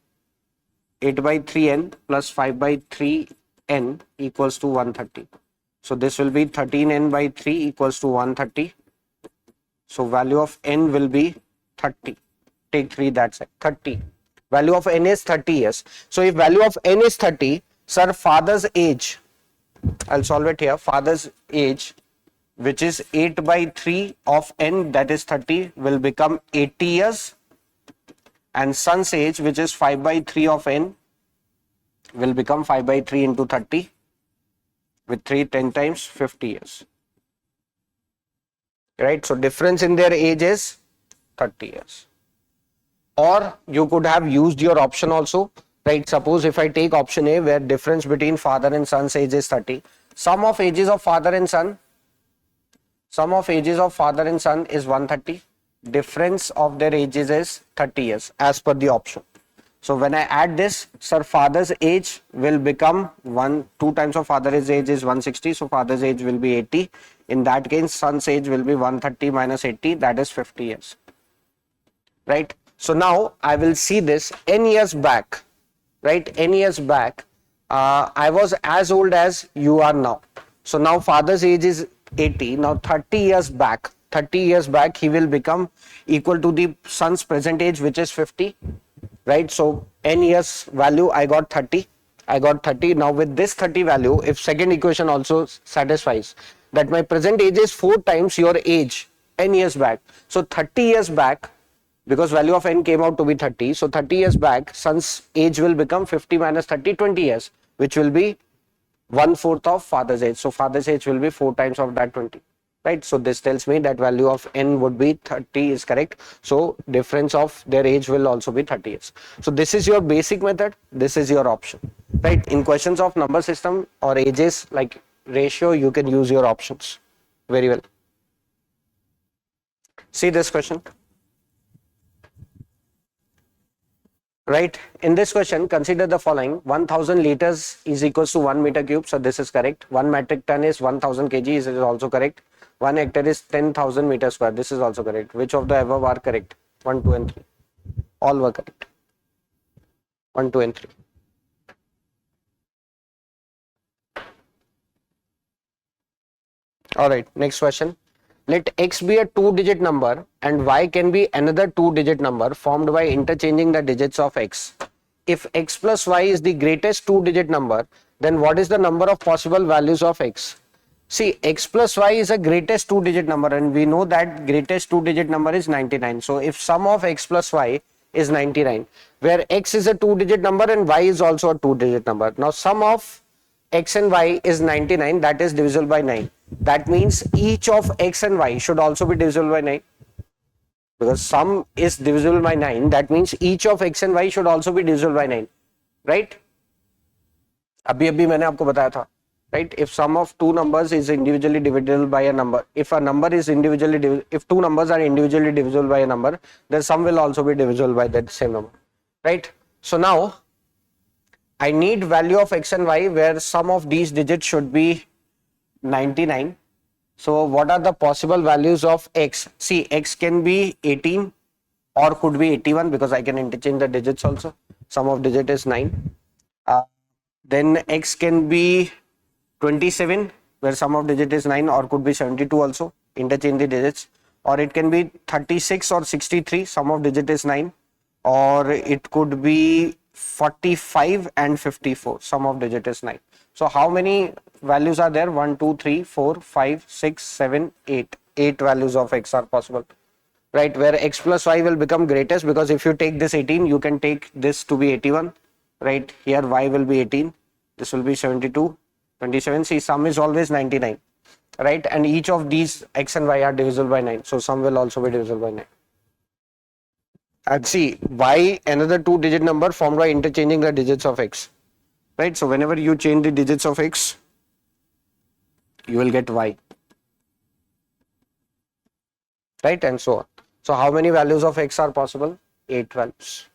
8 by 3N plus 5 by 3N equals to 130. So this will be 13N by 3 equals to 130. So value of N will be 30. Take 3 that side. 30. Value of N is 30 years. So if value of N is 30, sir, father's age, I'll solve it here. Father's age, which is 8 by 3 of N, that is 30, will become 80 years. And son's age, which is 5 by 3 of N, will become 5 by 3 into 30. With 3, 10 times, 50 years. Right? So difference in their age is 30 years. Or you could have used your option also. Right? Suppose if I take option A, where difference between father and son's age is 30. Sum of ages of father and son is 130. Difference of their ages is 30 years as per the option. So when I add this, sir, father's age will become 2 times of father's age is 160. So father's age will be 80. In that case, son's age will be 130 minus 80. That is 50 years. Right? So now I will see this N years back. Right? N years back, I was as old as you are now. So now father's age is 80. Now 30 years back. 30 years back, he will become equal to the son's present age, which is 50, right? So n years value, I got 30. Now with this 30 value, if second equation also satisfies that my present age is 4 times your age n years back. So 30 years back, because value of n came out to be 30, so 30 years back, son's age will become 50 minus 30, 20 years, which will be 1/4 of father's age. So father's age will be 4 times of that 20, right? So this tells me that value of n would be 30 is correct. So difference of their age will also be 30 years. So this is your basic method. This is your option, right? In questions of number system or ages like ratio, you can use your options very well. See this question. Right, in this question, consider the following: 1000 liters is equals to 1 meter cube. So this is correct. 1 metric ton is 1000 kg. Is also correct. 1 hectare is 10,000 meters square. This is also correct. Which of the above are correct? 1, 2 and 3. All were correct. 1, 2 and 3. All right, next question. Let x be a 2-digit number and y can be another 2-digit number formed by interchanging the digits of x. If x plus y is the greatest 2-digit number, then what is the number of possible values of x? See, x plus y is a greatest 2-digit number, and we know that greatest 2-digit number is 99. So if sum of x plus y is 99, where x is a 2-digit number and y is also a 2-digit number. Now sum of x and y is 99, that is divisible by 9. That means each of x and y should also be divisible by 9. Because sum is divisible by 9, that means each of x and y should also be divisible by 9. Right? अभी मैंने आपको बताया था. Right? If sum of two numbers is individually divisible by a number, if a number is individually if two numbers are individually divisible by a number, then sum will also be divisible by that same number. Right? So now I need value of x and y where sum of these digits should be 99. So what are the possible values of x? See, x can be 18 or could be 81 because I can interchange the digits also. Sum of digit is 9. Then x can be 27 where sum of digit is 9, or could be 72 also. Interchange the digits. Or it can be 36 or 63, sum of digit is 9. Or it could be 45 and 54, sum of digit is 9. So how many values are there? 1, 2, 3, 4, 5, 6, 7, 8. 8 values of x are possible. Right, where x plus y will become greatest, because if you take this 18, you can take this to be 81. Right, here y will be 18. This will be 72, 27. See, sum is always 99. Right, and each of these x and y are divisible by 9. So sum will also be divisible by 9. And see, y, another 2-digit number formed by interchanging the digits of x. Right, so whenever you change the digits of x, you will get y. Right, and so on. So how many values of x are possible? 8 values.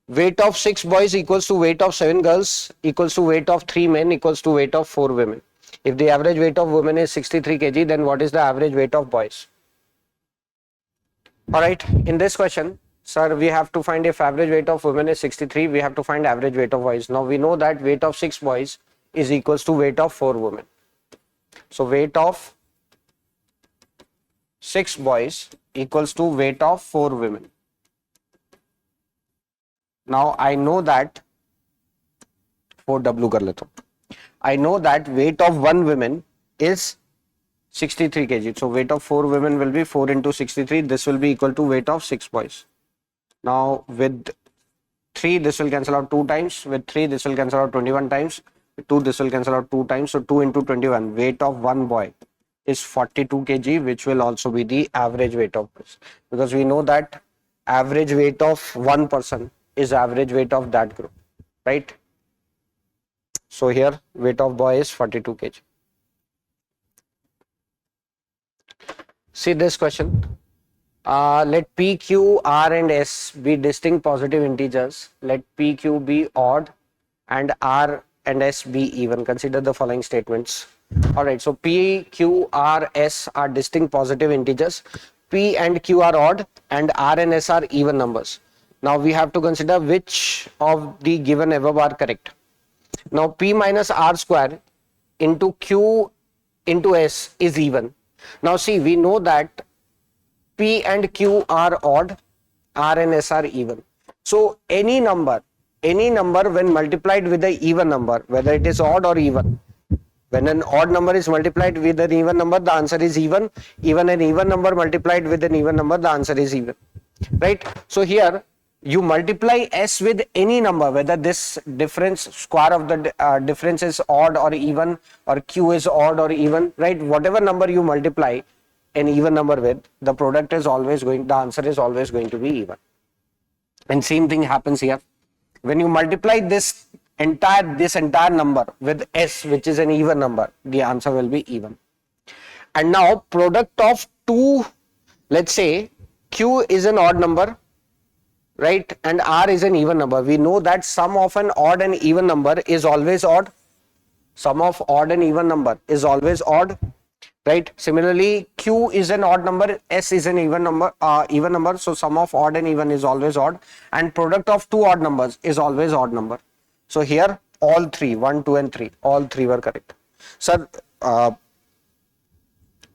Weight of 6 boys equals to weight of 7 girls equals to weight of 3 men equals to weight of 4 women. If the average weight of women is 63 kg, then what is the average weight of boys? Alright, in this question, sir, we have to find if average weight of women is 63, we have to find average weight of boys. Now we know that weight of 6 boys is equals to weight of 4 women. So weight of 6 boys equals to weight of 4 women. Now I know that 4W kar leta hu. I know that weight of 1 woman is 63 kg. So weight of 4 women will be 4 into 63. This will be equal to weight of 6 boys. Now with 3 this will cancel out 2 times. With 3 this will cancel out 21 times. With 2 this will cancel out 2 times. So 2 into 21. Weight of 1 boy is 42 kg, which will also be the average weight of boys. Because we know that average weight of one person is average weight of that group. Right? So here weight of boy is 42 kg. See this question. Let P, Q, R and S be distinct positive integers. Let P, Q be odd and R and S be even. Consider the following statements. Alright, so P, Q, R, S are distinct positive integers. P and Q are odd and R and S are even numbers. Now we have to consider which of the given above are correct. Now P minus R square into Q into S is even. Now see, we know that P and Q are odd, R and S are even. So any number when multiplied with an even number, whether it is odd or even, when an odd number is multiplied with an even number, the answer is even. Even an even number multiplied with an even number, the answer is even. Right? So here you multiply S with any number, whether this difference, square of the difference is odd or even, or Q is odd or even, right? Whatever number you multiply an even number with, the product is always going, the answer is always going to be even. And same thing happens here. When you multiply this entire number with S, which is an even number, the answer will be even. And now product of two, let's say Q is an odd number, right, and R is an even number. We know that sum of an odd and even number is always odd. Sum of odd and even number is always odd, right? Similarly, Q is an odd number, S is an even number, so sum of odd and even is always odd, and product of two odd numbers is always odd number. So here all three, 1, 2 and 3, all three were correct. Sir,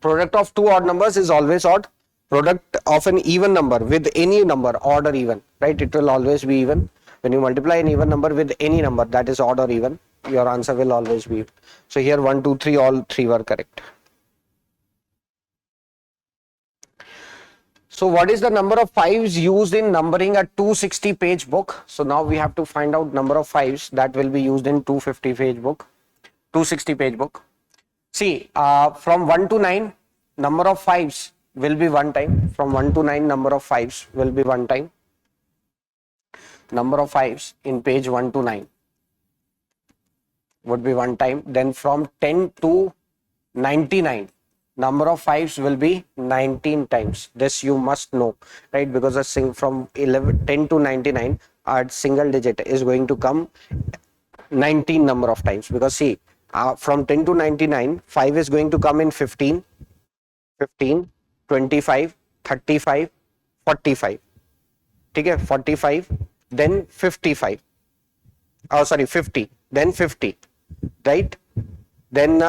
product of two odd numbers is always odd. Product of an even number with any number, odd or even, right, it will always be even. When you multiply an even number with any number that is odd or even, your answer will always be even. So here 1, 2, 3, all three were correct. So what is the number of fives used in numbering a 260 page book? So now we have to find out number of fives that will be used in 250 page book, 260 page book. See, from 1 to 9, number of fives will be one time. From 1 to 9, number of fives will be one time. Number of fives in page 1 to 9 would be one time. Then from 10 to 99, number of fives will be 19 times. This you must know, right? Because from 10 to 99, a single digit is going to come 19 number of times. Because see, from 10 to 99, 5 is going to come in 15, 25, 35, 45. Okay, 45, then 55. Oh, sorry, 50, then 50, right? Then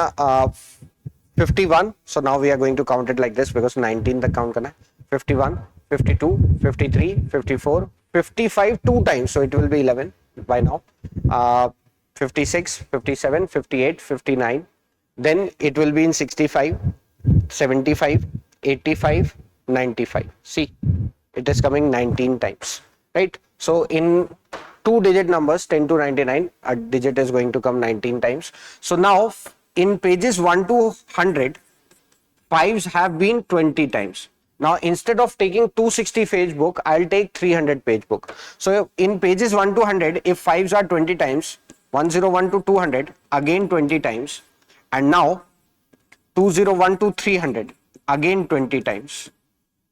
51. So now we are going to count it like this because 19 the count karna. 51, 52, 53, 54, 55 two times. So it will be 11 by now. 56, 57, 58, 59. Then it will be in 65, 75, 85, 95. See, it is coming 19 times, right? So in two digit numbers, 10 to 99, a digit is going to come 19 times. So now in pages 1 to 100, fives have been 20 times. Now instead of taking 260 page book, I'll take 300 page book. So in pages 1 to 100, if fives are 20 times, 101 to 200, again 20 times. And now 201 to 300, again 20 times,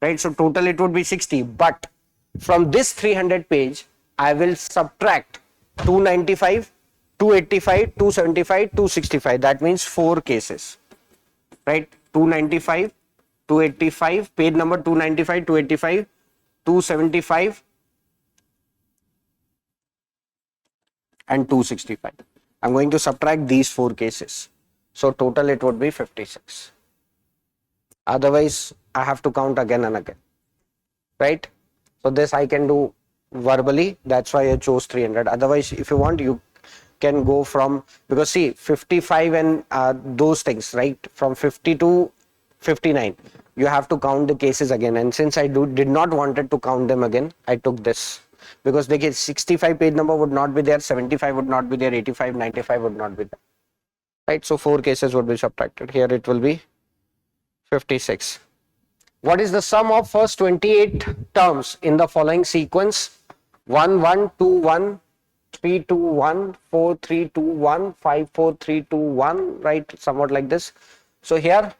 right? So total it would be 60. But from this 300 page, I will subtract 295, 285, 275, 265. That means 4 cases, right? 295, 285, page number 295, 285, 275 and 265. I'm going to subtract these 4 cases. So total it would be 56. Otherwise, I have to count again and again, right? So this I can do verbally. That's why I chose 300. Otherwise, if you want, you can go from, because see, 55 and those things, right? From 50 to 59, you have to count the cases again. And since I did not wanted to count them again, I took this. Because the 65 page number would not be there, 75 would not be there, 85, 95 would not be there, right? So 4 cases would be subtracted. Here it will be 56. What is the sum of first 28 terms in the following sequence? 1, 1, 2, 1, 3, 2, 1, 4, 3, 2, 1, 5, 4, 3, 2, 1, right? Somewhat like this. So here,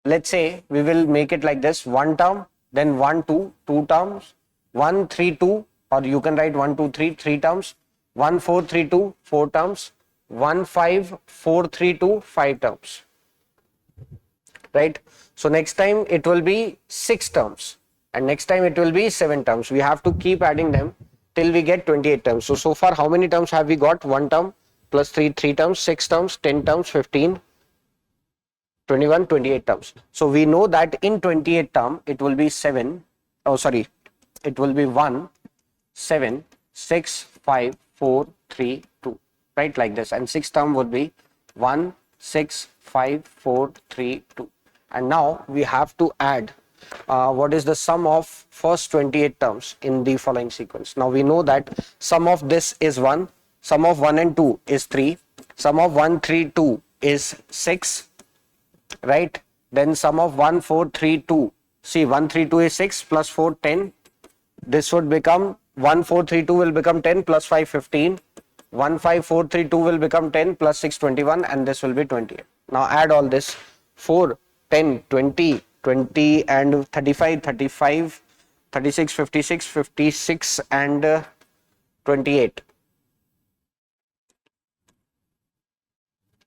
let's say we will make it like this: 1 term, then 1, 2, 2 terms, 1, 3, 2, or you can write 1, 2, 3, 3 terms, 1, 4, 3, 2, 4 terms, 1, 5, 4, 3, 2, 5 terms, right? So next time it will be 6 terms, and next time it will be 7 terms. We have to keep adding them till we get 28 terms. So far how many terms have we got? 1 term, plus 3, 3 terms, 6 terms, 10 terms, 15, 21, 28 terms. So we know that in 28 term, it will be 7. Oh, sorry. It will be 1, 7, 6, 5, 4, 3, 2. Right, like this. And 6th term would be 1, 6, 5, 4, 3, 2. And now we have to add what is the sum of first 28 terms in the following sequence. Now we know that sum of this is 1, sum of 1 and 2 is 3, sum of 1, 3, 2 is 6, right? Then sum of 1, 4, 3, 2. See, 1, 3, 2 is 6 plus 4, 10. This would become 1, 4, 3, 2 will become 10 plus 5, 15. 1, 5, 4, 3, 2 will become 10 plus 6, 21, and this will be 28. Now add all this. 4, 10, 20, 20 and 35, 35, 36, 56, 56 and 28.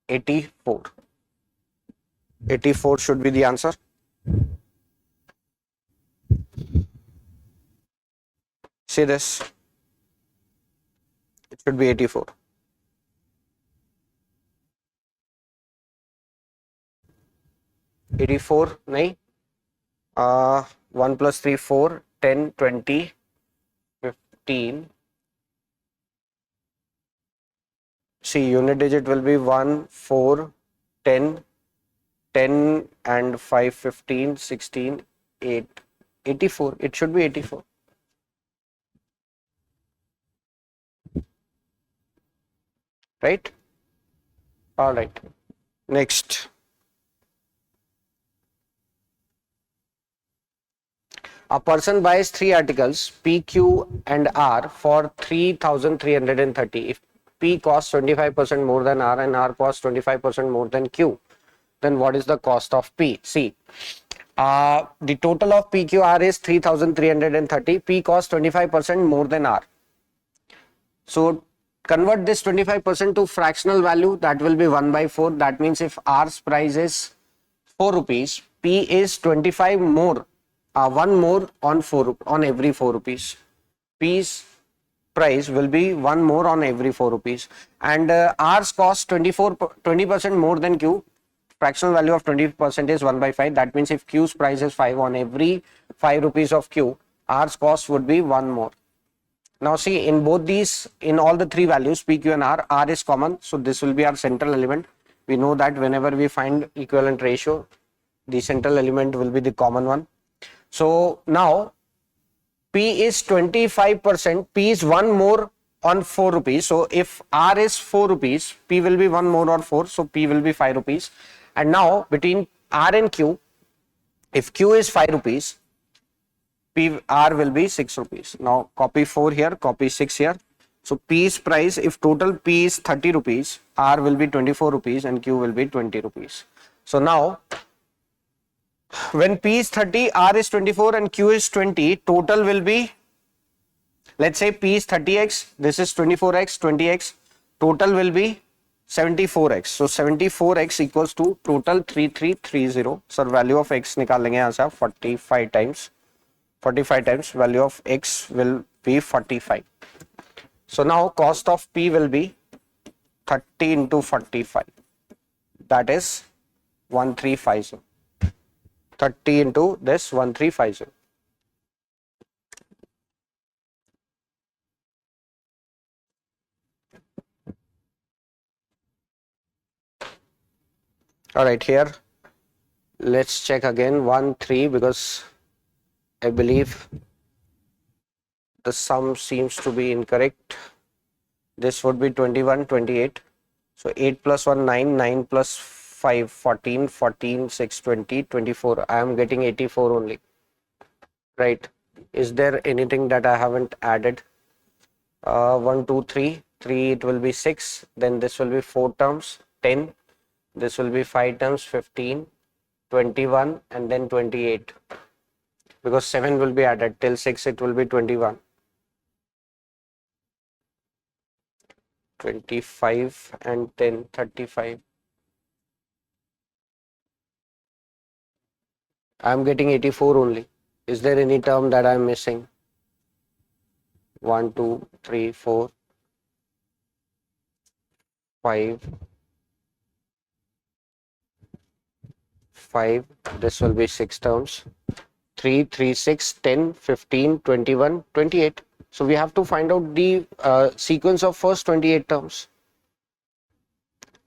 84. 84 should be the answer. See this. It should be 84. नहीं 1 plus 3 4 10 20 15. See, unit digit will be 1 4 10 10 and 5 15 16 8 84. It should be 84. Right? All right. Next. A person buys 3 articles P, Q and R for 3,330. If P costs 25% more than R and R costs 25% more than Q, then what is the cost of P? See, the total of PQR is 3,330. P costs 25% more than R. So convert this 25% to fractional value. That will be 1 by 4. That means if R's price is 4 rupees, P is 25 more. 1 more on every 4 rupees. P's price will be 1 more on every 4 rupees. And R's cost 20% more than Q. Fractional value of 20% is 1 by 5. That means if Q's price is 5, on every 5 rupees of Q, R's cost would be 1 more. Now see, in both these, in all the 3 values, P, Q and R, R is common. So this will be our central element. We know that whenever we find equivalent ratio, the central element will be the common one. So now P is 25%, P is 1 more on 4 rupees. So if R is 4 rupees, P will be 1 more on 4. So P will be 5 rupees. And now between R and Q, if Q is 5 rupees, R will be 6 rupees. Now copy 4 here, copy 6 here. So P's price, if total P is 30 rupees, R will be 24 rupees and Q will be 20 rupees. So now when P is 30, R is 24 and Q is 20, total will be, let's say P is 30x, this is 24x, 20x, total will be 74x. So 74x equals to total 3330. So value of x निकाल लेंगे यहाँ से 45 times. 45 times value of x will be 45. So now cost of P will be 30 into 45. That is 1350. 30 into this 1350. All right, here let's check again 1 3 because I believe the sum seems to be incorrect. This would be 21 28. So 8 plus 1 9, 9 plus 5 14, 14 6 20 24. I am getting 84 only. Right? Is there anything that I haven't added? 1 2 3 3, it will be 6. Then this will be 4 terms 10. This will be 5 terms 15, 21 and then 28. Because 7 will be added till 6, it will be 21. 25 and 10, 35. I am getting 84 only. Is there any term that I am missing? 1, 2, 3, 4. 5, 5, this will be 6 terms, 3, 3, 6, 10, 15, 21, 28. So we have to find out the sequence of first 28 terms.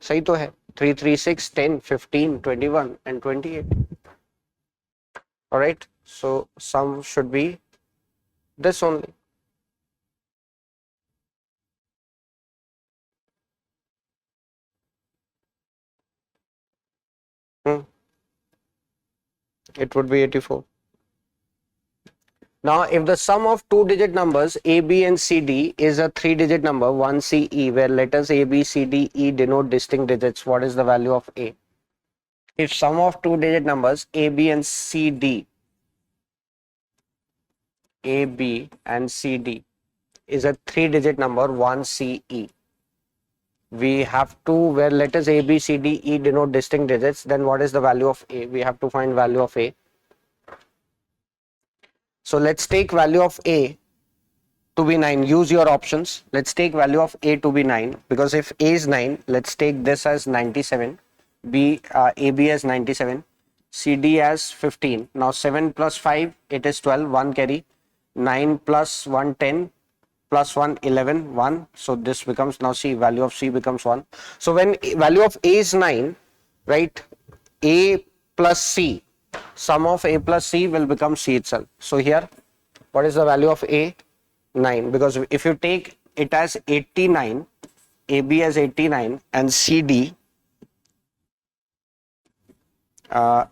सही तो है 3, 3, 6, 10, 15, 21 and 28. Alright, so sum should be this only. It would be 84. Now, if the sum of two-digit numbers A, B and C, D is a three-digit number 1, C, E, where letters A, B, C, D, E denote distinct digits, what is the value of A? If sum of two-digit numbers A, B and C, D, A, B and C, D is a three-digit number 1, C, E, we have to, where letters A, B, C, D, E denote distinct digits, then what is the value of A? We have to find value of A. So let's take value of A to be 9. Use your options. Let's take value of A to be 9, because if A is 9, let's take this as 97, AB as 97, CD as 15. Now 7 plus 5, it is 12, 1 carry, 9 plus 1, 10, plus 1, 11, 1. So this becomes, now C, value of C becomes 1. So when value of A is 9, right, A plus C, sum of A plus C will become C itself. So here, what is the value of A? 9, because if you take it as 89, AB as 89 and CD,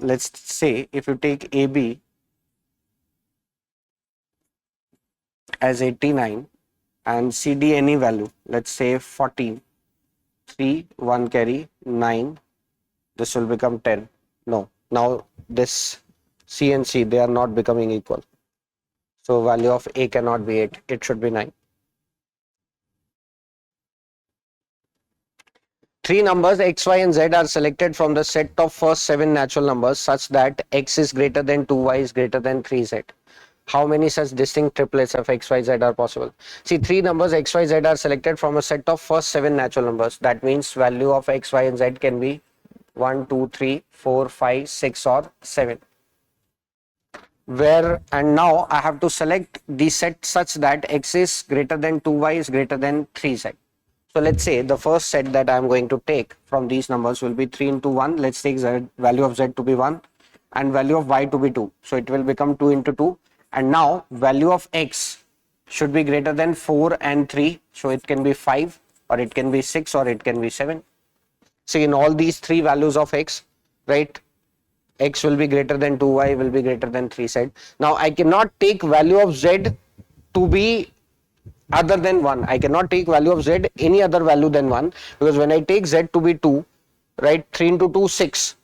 let's say if you take AB as 89 and CD any value, let's say 14, 3, 1 carry, 9, this will become 10. No, now this C and C, they are not becoming equal. So value of A cannot be 8, it should be 9. Three numbers X, Y and Z are selected from the set of first 7 natural numbers such that X is greater than 2, Y is greater than 3Z. How many such distinct triplets of X, Y, Z are possible? See, three numbers X, Y, Z are selected from a set of first 7 natural numbers. That means value of X, Y and Z can be 1, 2, 3, 4, 5, 6 or 7. Where, and now I have to select the set such that X is greater than 2, Y is greater than 3Z. So let's say the first set that I am going to take from these numbers will be 3 into 1. Let's take Z, value of Z to be 1 and value of Y to be 2. So it will become 2 into 2. And now value of X should be greater than 4 and 3. So it can be 5 or it can be 6 or it can be 7. See, in all these three values of X, right, X will be greater than 2, Y will be greater than 3Z. Now I cannot take value of Z to be other than 1. I cannot take value of Z any other value than 1, because when I take Z to be 2, right, 3 into 2, 6.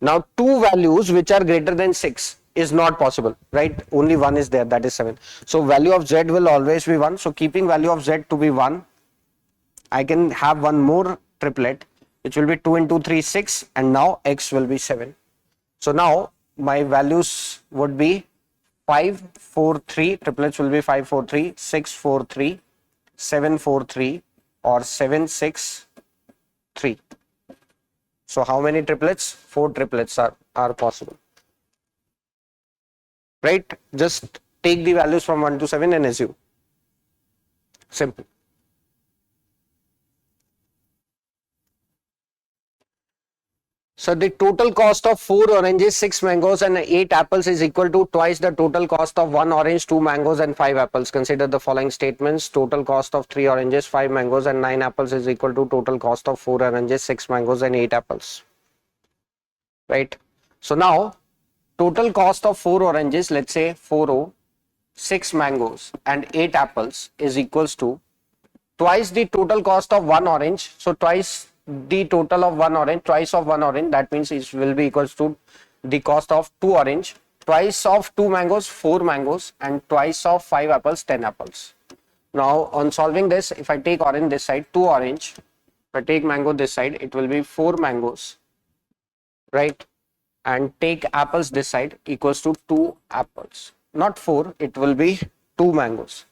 Now two values which are greater than 6 is not possible, right? Only one is there, that is 7. So value of Z will always be 1. So keeping value of Z to be 1, I can have one more triplet, which will be 2 into 3, 6, and now X will be 7. So now my values would be 5, 4, 3, triplets will be 5, 4, 3, 6, 4, 3, 7, 4, 3 or 7, 6, 3. So how many triplets? 4 triplets are possible. Right? Just take the values from 1 to 7 and assume. Simple. So the total cost of 4 oranges, 6 mangoes and 8 apples is equal to twice the total cost of 1 orange, 2 mangoes and 5 apples. Consider the following statements. Total cost of 3 oranges, 5 mangoes and 9 apples is equal to total cost of 4 oranges, 6 mangoes and 8 apples. Right? So now total cost of 4 oranges, let's say 4O, 6 mangoes and 8 apples is equals to twice the total cost of 1 orange. So twice the total of 1 orange, twice of 1 orange, that means it will be equals to the cost of 2 orange, twice of 2 mangoes, 4 mangoes and twice of 5 apples, 10 apples. Now on solving this, if I take orange this side, 2 orange, if I take mango this side, it will be 4 mangoes, right? And take apples this side equals to 2 apples, not 4, it will be 2 mangoes.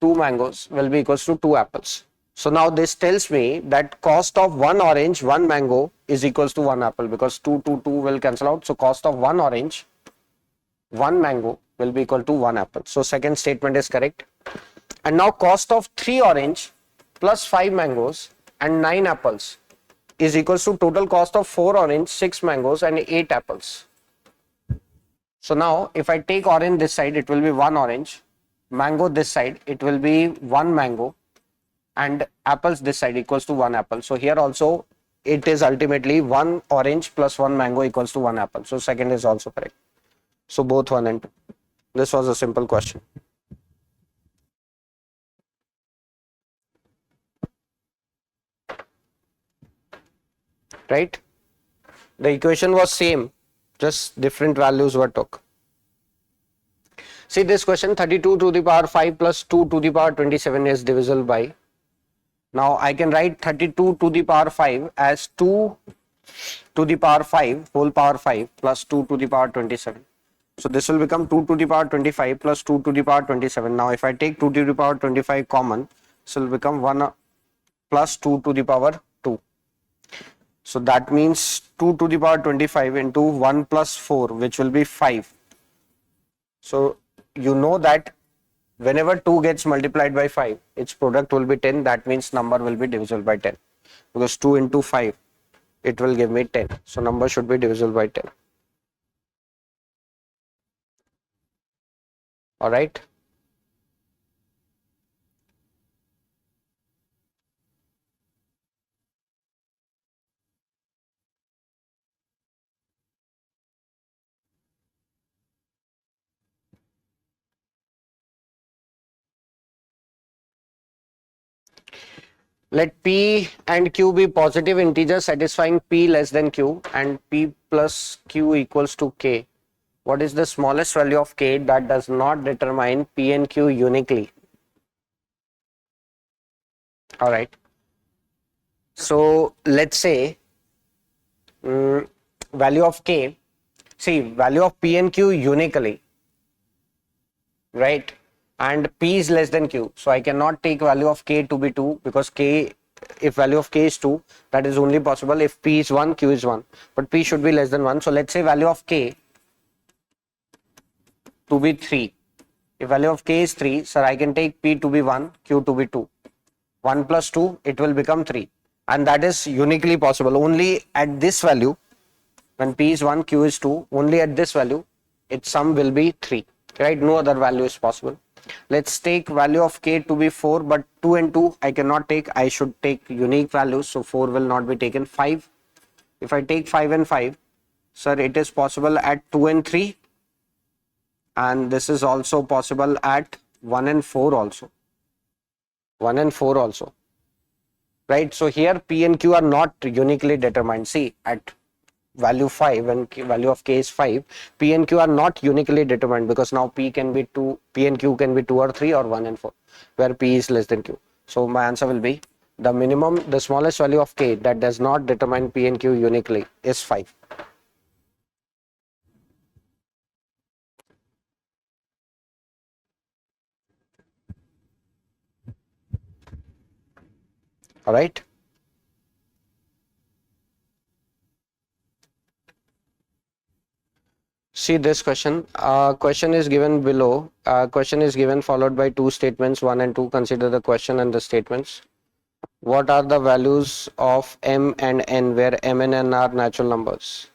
2 mangoes will be equals to 2 apples. So now this tells me that cost of one orange, one mango is equals to one apple, because 2 will cancel out. So cost of one orange, one mango will be equal to one apple. So second statement is correct. And now cost of 3 orange plus 5 mangoes and 9 apples is equals to total cost of 4 orange, 6 mangoes and 8 apples. So now if I take orange this side, it will be 1 orange, mango this side, it will be 1 mango, and apples this side equals to 1 apple. So here also it is ultimately 1 orange plus 1 mango equals to 1 apple. So second is also correct. So both 1 and 2. This was a simple question. Right? The equation was same, just different values were took. See this question, 32 to the power 5 plus 2 to the power 27 is divisible by. Now I can write 32 to the power 5 as 2 to the power 5 whole power 5 plus 2 to the power 27. So this will become 2 to the power 25 plus 2 to the power 27. Now if I take 2 to the power 25 common, this will become 1 plus 2 to the power 2. So that means 2 to the power 25 into 1 plus 4, which will be 5. So you know that whenever 2 gets multiplied by 5, its product will be 10. That means number will be divisible by 10, because 2 into 5, it will give me 10. So number should be divisible by 10. All right. Let P and Q be positive integers satisfying P less than Q and P plus Q equals to K. What is the smallest value of K that does not determine P and Q uniquely? All right. So let's say value of K, see value of P and Q uniquely, right? And P is less than Q. So I cannot take value of K to be 2, because K, if value of K is 2, that is only possible if P is 1, Q is 1. But P should be less than 1. So let's say value of K to be 3. If value of K is 3, sir, I can take P to be 1, Q to be 2. 1 plus 2, it will become 3. And that is uniquely possible. Only at this value, when P is 1, Q is 2, only at this value, its sum will be 3. Right? No other value is possible. Let's take value of K to be 4, but 2 and 2 I cannot take. I should take unique values. So 4 will not be taken. 5. If I take 5 and 5, sir, it is possible at 2 and 3. And this is also possible at 1 and 4 also. 1 and 4 also. Right? So here P and Q are not uniquely determined. See, at value 5 when value of K is 5, P and Q are not uniquely determined, because now P can be 2, P and Q can be 2 or 3 or 1 and 4, where P is less than Q. So my answer will be the minimum, the smallest value of K that does not determine P and Q uniquely is 5. All right. See this question. Question is given below. Question is given followed by 2 statements, 1 and 2. Consider the question and the statements. What are the values of M and N, where M and N are natural numbers?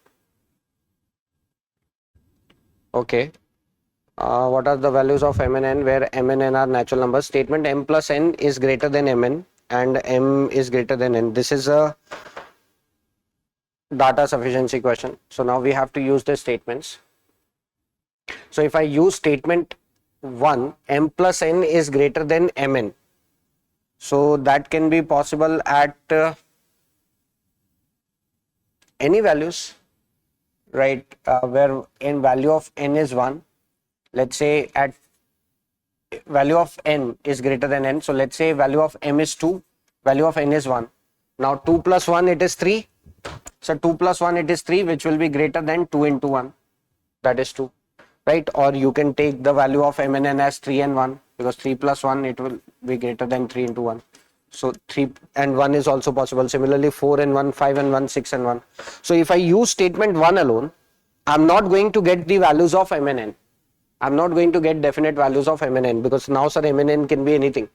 Okay. What are the values of M and N, where M and N are natural numbers? Statement M plus N is greater than Mn and M is greater than N. This is a data sufficiency question. So now we have to use the statements. So if I use statement 1, M plus N is greater than Mn. So that can be possible at any values, right? Where n value of N is 1. Let's say at value of N is greater than N. So let's say value of M is 2, value of N is 1. Now 2 plus 1, it is 3. So 2 plus 1, it is 3, which will be greater than 2 into 1. That is 2. Right? Or you can take the value of M and N as 3 and 1, because 3 plus 1, it will be greater than 3 into 1. So 3 and 1 is also possible. Similarly, 4 and 1, 5 and 1, 6 and 1. So if I use statement 1 alone, I'm not going to get the values of m and n. I'm not going to get definite values of m and n, because now, sir, m and n can be anything,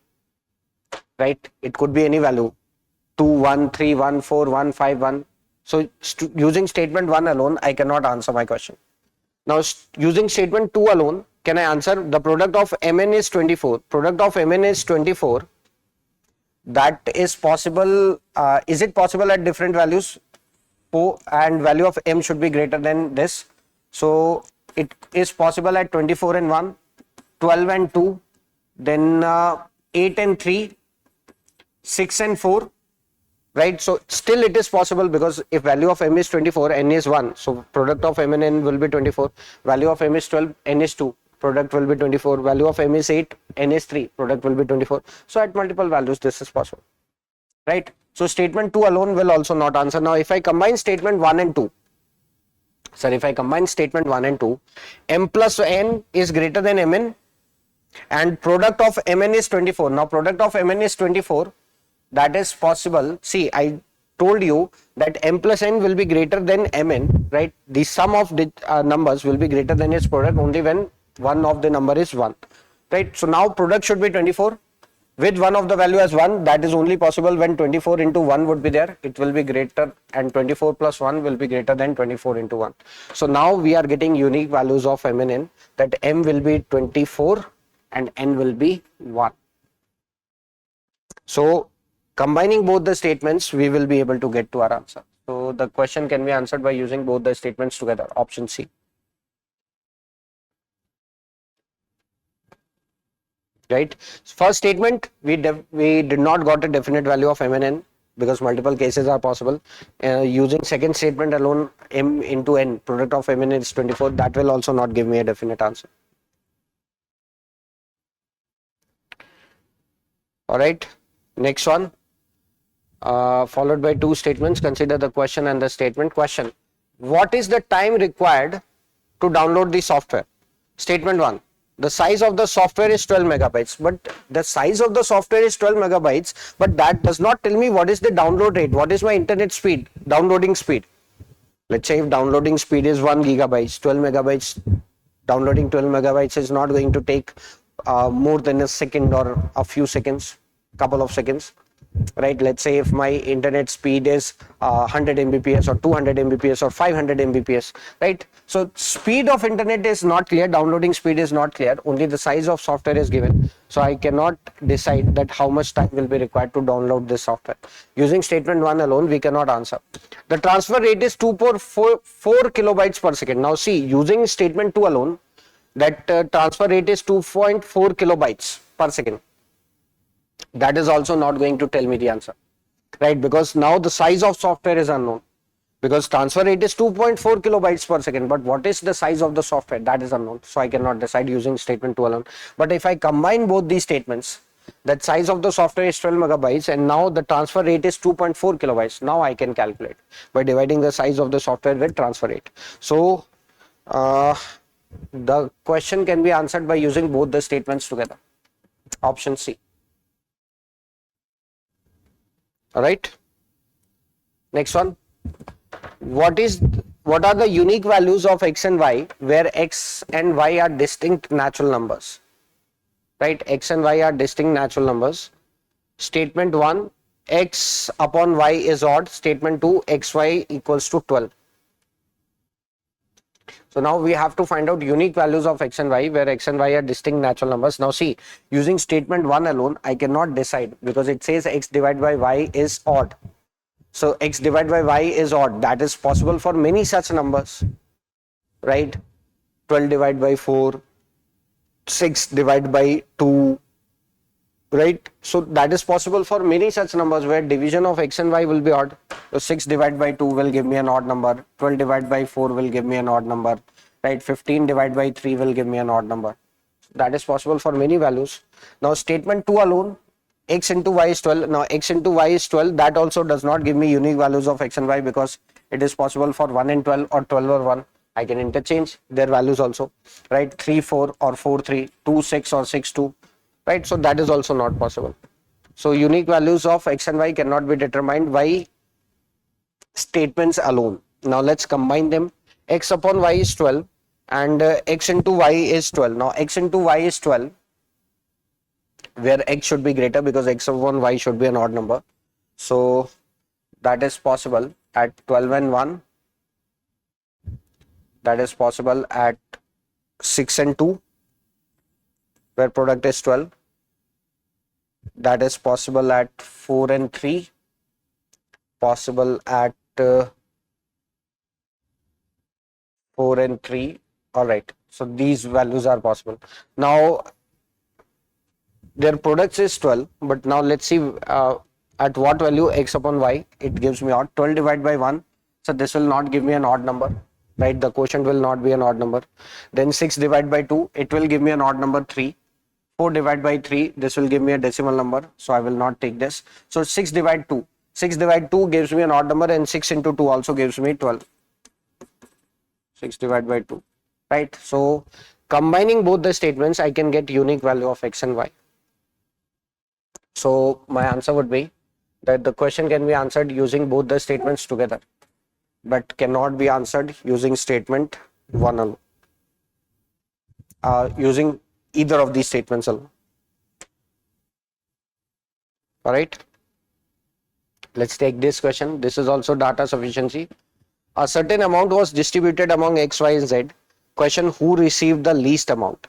right? It could be any value, 2, 1, 3, 1, 4, 1, 5, 1. So using statement 1 alone, I cannot answer my question. Now, using statement 2 alone, can I answer? The product of mn is 24. Product of mn is 24. That is possible. Is it possible at different values? And value of m should be greater than this. So it is possible at 24 and 1, 12 and 2, then 8 and 3, 6 and 4. Right, so still it is possible, because if value of m is 24, n is 1, so product of m and n will be 24. Value of m is 12, n is 2, product will be 24. Value of m is 8, n is 3, product will be 24. So at multiple values this is possible, right? So statement 2 alone will also not answer. Now if I combine statement 1 and 2, sir, if I combine statement 1 and 2, m plus n is greater than mn, and product of mn is 24. Now product of mn is 24. That is possible. See, I told you that m plus n will be greater than mn, right? The sum of the numbers will be greater than its product only when one of the number is 1, right? So now product should be 24 with one of the value as 1. That is only possible when 24 into 1 would be there. It will be greater, and 24 plus 1 will be greater than 24 into 1. So now we are getting unique values of m and n, that m will be 24 and n will be 1. So combining both the statements, we will be able to get to our answer. So the question can be answered by using both the statements together. Option C. Right. First statement, we did not got a definite value of m and n, because multiple cases are possible. Using second statement alone, m into n, product of m and n is 24. That will also not give me a definite answer. All right. Next one. Followed by two statements. Consider the question and the statement. Question: what is the time required to download the software? Statement 1: the size of the software is 12 megabytes, but the size of the software is 12 megabytes, but that does not tell me what is the download rate, what is my internet speed, downloading speed. Let's say if downloading speed is 1 gigabytes, 12 megabytes, downloading 12 megabytes is not going to take more than a second or a few seconds, couple of seconds. Right, let's say if my internet speed is 100 Mbps or 200 Mbps or 500 Mbps, right? So speed of internet is not clear, downloading speed is not clear, only the size of software is given. So I cannot decide that how much time will be required to download this software. Using statement 1 alone, we cannot answer. The transfer rate is 2.4 kilobytes per second. Now see, using statement 2 alone, that transfer rate is 2.4 kilobytes per second. That is also not going to tell me the answer, right? Because now the size of software is unknown, because transfer rate is 2.4 kilobytes per second, but what is the size of the software, that is unknown. So I cannot decide using statement 2 alone. But if I combine both these statements, that size of the software is 12 megabytes and now the transfer rate is 2.4 kilobytes, now I can calculate by dividing the size of the software with transfer rate. So the question can be answered by using both the statements together. Option C. All right. Next one. What are the unique values of x and y where x and y are distinct natural numbers? Right, x and y are distinct natural numbers. Statement 1, x upon y is odd. Statement 2, xy equals to 12. So now we have to find out unique values of x and y where x and y are distinct natural numbers. Now see, using statement 1 alone, I cannot decide because it says x divided by y is odd. So x divided by y is odd. That is possible for many such numbers, right? 12 divided by 4, 6 divided by 2, right? So that is possible for many such numbers where division of x and y will be odd. So 6 divided by 2 will give me an odd number, 12 divided by 4 will give me an odd number, right? 15 divided by 3 will give me an odd number. That is possible for many values. Now statement 2 alone, x into y is 12. Now x into y is 12. That also does not give me unique values of x and y because it is possible for 1 and 12 or 12 or 1. I can interchange their values also, right? 3, 4 or 4, 3, 2, 6 or 6, 2, right? So that is also not possible. So unique values of x and y cannot be determined by statements alone. Now let's combine them. X upon y is 12 and x into y is 12. Now x into y is 12, where x should be greater because x upon y should be an odd number. So that is possible at 12 and 1. That is possible at 6 and 2, where product is 12. That is possible at 4 and 3. Possible at 4 and 3. All right. So these values are possible. Now their products is 12, but now let's see at what value x upon y it gives me odd. 12 divided by 1, so this will not give me an odd number, right? The quotient will not be an odd number. Then 6 divided by 2, it will give me an odd number 3. 4 divided by 3, this will give me a decimal number, so I will not take this. So 6 divided 2, 6 divided 2 gives me an odd number, and 6 into 2 also gives me 12. 6 divided by 2, right? So combining both the statements, I can get unique value of x and y. So my answer would be that the question can be answered using both the statements together, but cannot be answered using statement one alone, using either of these statements alone. All right, let's take this question. This is also data sufficiency. A certain amount was distributed among x, y, and z. Question: who received the least amount?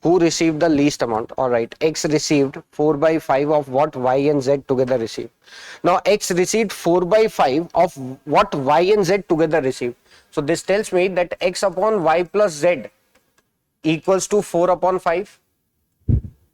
Who received the least amount? All right, x received 4 by 5 of what y and z together received. Now x received 4 by 5 of what y and z together received. So this tells me that x upon y plus z equals to 4 upon 5.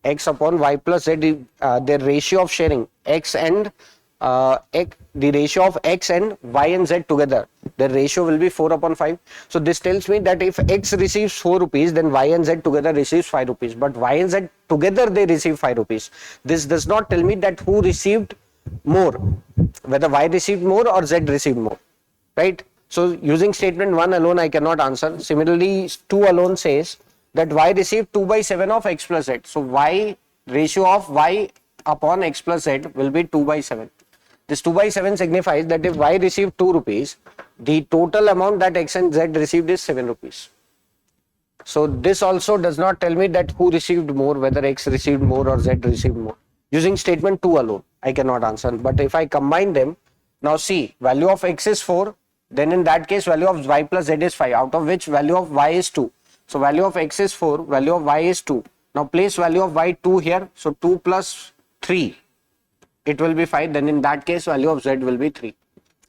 X upon y plus z, their ratio of sharing x and the ratio of x and y and z together, the ratio will be 4 upon 5. So this tells me that if x receives 4 rupees, then y and z together receives 5 rupees, but y and z together they receive 5 rupees. This does not tell me that who received more, whether y received more or z received more, right? So using statement 1 alone I cannot answer. Similarly 2 alone says that y received 2 by 7 of x plus z. So y ratio of y upon x plus z will be 2 by 7. This 2 by 7 signifies that if y received 2 rupees, the total amount that x and z received is 7 rupees. So this also does not tell me that who received more, whether x received more or z received more. Using statement 2 alone, I cannot answer. But if I combine them, now see, value of x is 4, then in that case value of y plus z is 5, out of which value of y is 2. So value of x is 4, value of y is 2. Now place value of y 2 here, so 2 plus 3. It will be 5, then in that case value of z will be 3.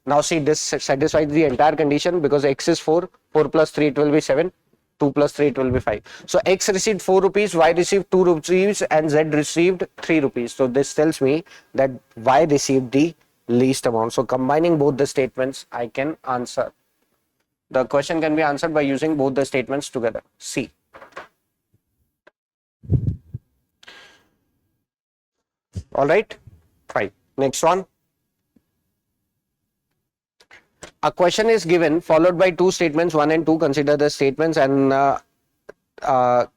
Now see, this satisfies the entire condition because x is 4, 4 plus 3 it will be 7, 2 plus 3 it will be 5. So x received 4 rupees, y received 2 rupees and z received 3 rupees. So this tells me that y received the least amount. So combining both the statements I can answer. The question can be answered by using both the statements together. C. All right. Fine. Next one. A question is given followed by two statements, 1 and 2. Consider the statements and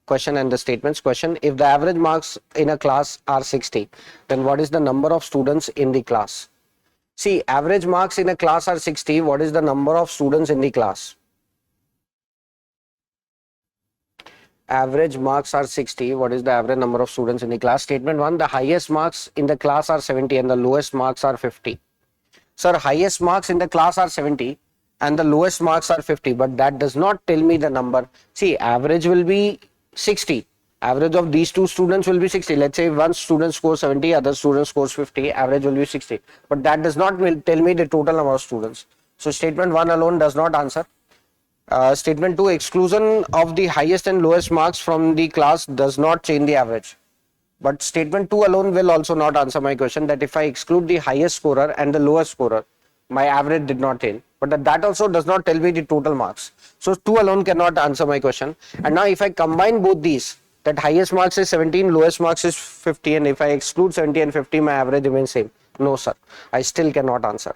question and the statements. Question: if the average marks in a class are 60, then what is the number of students in the class? See, average marks in a class are 60. What is the number of students in the class? Average marks are 60. What is the average number of students in the class? Statement 1, the highest marks in the class are 70 and the lowest marks are 50. Sir, highest marks in the class are 70 and the lowest marks are 50, but that does not tell me the number. See, average will be 60. Average of these two students will be 60. Let's say one student scores 70, other student scores 50, average will be 60. But that does not tell me the total number of students. So statement 1 alone does not answer. Statement 2, exclusion of the highest and lowest marks from the class does not change the average. But statement 2 alone will also not answer my question, that if I exclude the highest scorer and the lowest scorer, my average did not change. But that also does not tell me the total marks. So 2 alone cannot answer my question. And now if I combine both these, that highest marks is 17, lowest marks is 50, and if I exclude 70 and 50, my average remains same. No sir, I still cannot answer.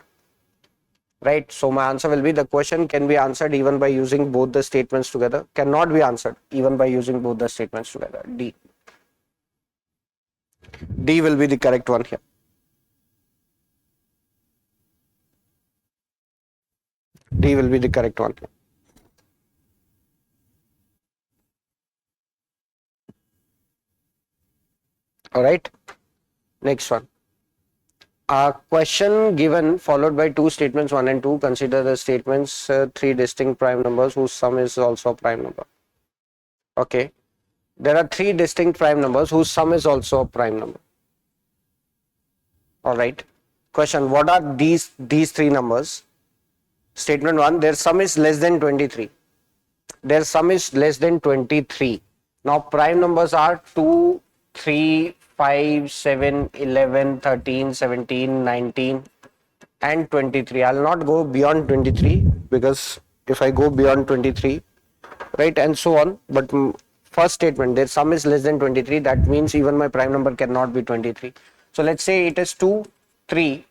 Right, so my answer will be the question can be answered even by using both the statements together, cannot be answered even by using both the statements together. D. D will be the correct one here. D will be the correct one. All right. Next one. A question given followed by two statements 1 and 2. Consider the statements three distinct prime numbers whose sum is also a prime number. Okay. There are three distinct prime numbers whose sum is also a prime number. All right. Question. What are these three numbers? Statement 1. Their sum is less than 23. Their sum is less than 23. Now prime numbers are 2, 3, 5, 7, 11, 13, 17, 19 and 23. I'll not go beyond 23 because if I go beyond 23, right, and so on, but first statement, their sum is less than 23, that means even my prime number cannot be 23. So let's say it is 2, 3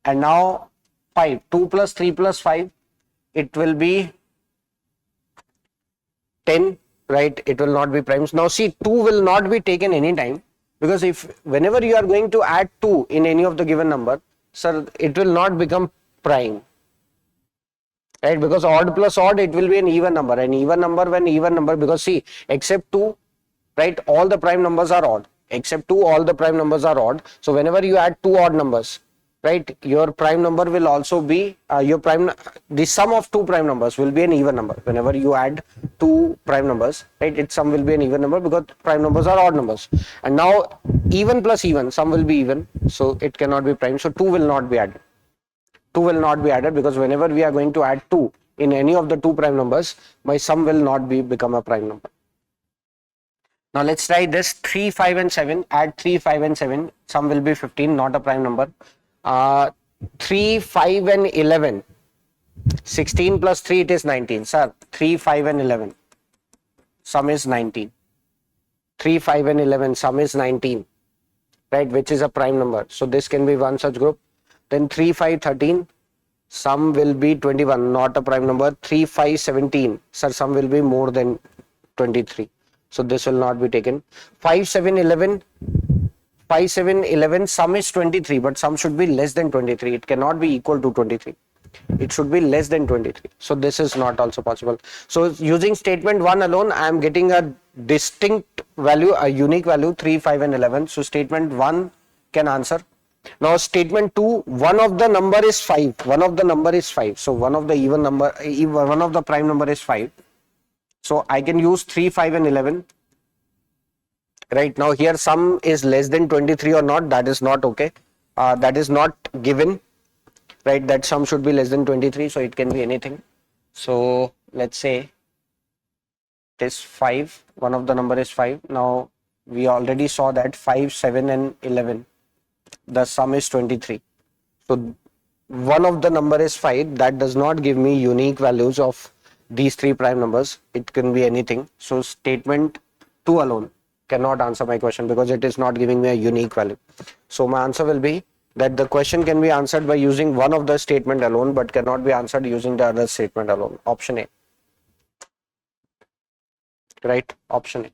and now 5. 2 plus 3 plus 5, it will be 10, right? It will not be primes. Now see, 2 will not be taken any time, because if whenever you are going to add 2 in any of the given number, sir, it will not become prime, right? Because odd plus odd, it will be an even number. An even number, when even number, because see, except 2, right, all the prime numbers are odd. Except 2, all the prime numbers are odd. So whenever you add two odd numbers, right, your prime number will also be the sum of two prime numbers will be an even number. Whenever you add two prime numbers, right, its sum will be an even number because prime numbers are odd numbers. And now even plus even, sum will be even, so it cannot be prime. So 2 will not be added. 2 will not be added because whenever we are going to add 2 in any of the two prime numbers, my sum will not become a prime number. Now let's try this. 3, 5 and 7. Add 3, 5 and 7. Sum will be 15, not a prime number. 3, 5 and 11. 16 plus 3, it is 19. Sir, 3, 5 and 11. Sum is 19. 3, 5 and 11. Sum is 19. Right, which is a prime number. So this can be one such group. Then 3, 5, 13. Sum will be 21, not a prime number. 3, 5, 17. Sir, sum will be more than 23. So this will not be taken. 5, 7, 11. 5, 7, 11. Sum is 23, but sum should be less than 23. It cannot be equal to 23. It should be less than 23. So this is not also possible. So using statement 1 alone, I am getting a distinct value, a unique value, 3, 5 and 11. So statement 1 can answer. Now statement 2, one of the number is 5. One of the number is 5. So one of the even number, one of the prime number is 5. So I can use 3, 5 and 11. Right, now here sum is less than 23 or not, that is not okay. That is not given, right, that sum should be less than 23, so it can be anything. So let's say it is 5, one of the number is 5. Now we already saw that 5, 7 and 11, the sum is 23. So one of the number is 5, that does not give me unique values of these three prime numbers. It can be anything. So statement 2 alone cannot answer my question because it is not giving me a unique value. So my answer will be that the question can be answered by using one of the statement alone, but cannot be answered using the other statement alone. Option A. Right, option A.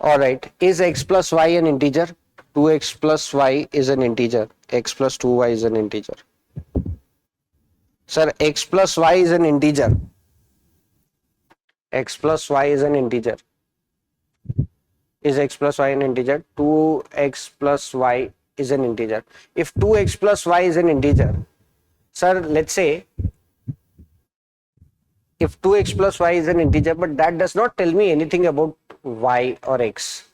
All right, is x plus y an integer? 2x plus y is an integer. X plus 2y is an integer. Sir, x plus y is an integer. X plus y is an integer. Is x plus y an integer? 2x plus y is an integer. If 2x plus y is an integer, sir, let's say if 2x plus y is an integer, but that does not tell me anything about y or x.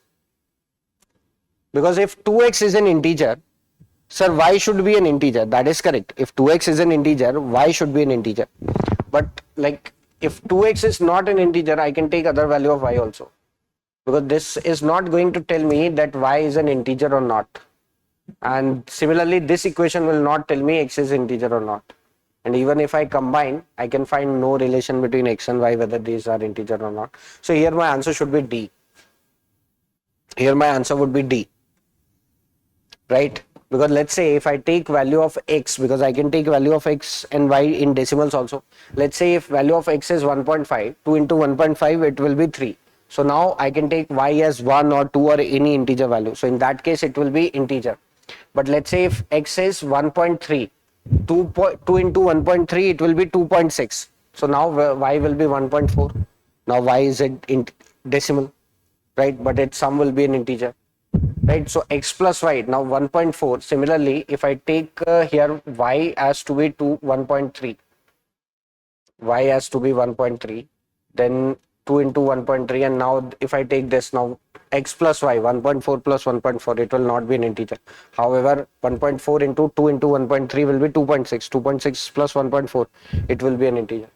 Because if 2x is an integer, sir, y should be an integer. That is correct. If 2x is an integer, y should be an integer. But like if 2x is not an integer, I can take other value of y also. Because this is not going to tell me that y is an integer or not. And similarly, this equation will not tell me x is integer or not. And even if I combine, I can find no relation between x and y, whether these are integer or not. So here my answer should be D. Here my answer would be D. Right? Because let's say if I take value of x, because I can take value of x and y in decimals also. Let's say if value of x is 1.5, 2 into 1.5, it will be 3. So now I can take y as 1 or 2 or any integer value. So in that case, it will be integer. But let's say if x is 1.3, 2 into 1.3, it will be 2.6. So now y will be 1.4. Now y is in decimal, right? But its sum will be an integer, right? So x plus y, now 1.4. Similarly, if I take here y as to be 1.3, y has to be 1.3, then 2 into 1.3, and now if I take this, now x plus y, 1.4 plus 1.4, it will not be an integer. However, 1.4 into 2 into 1.3 will be 2.6, 2.6 plus 1.4, it will be an integer.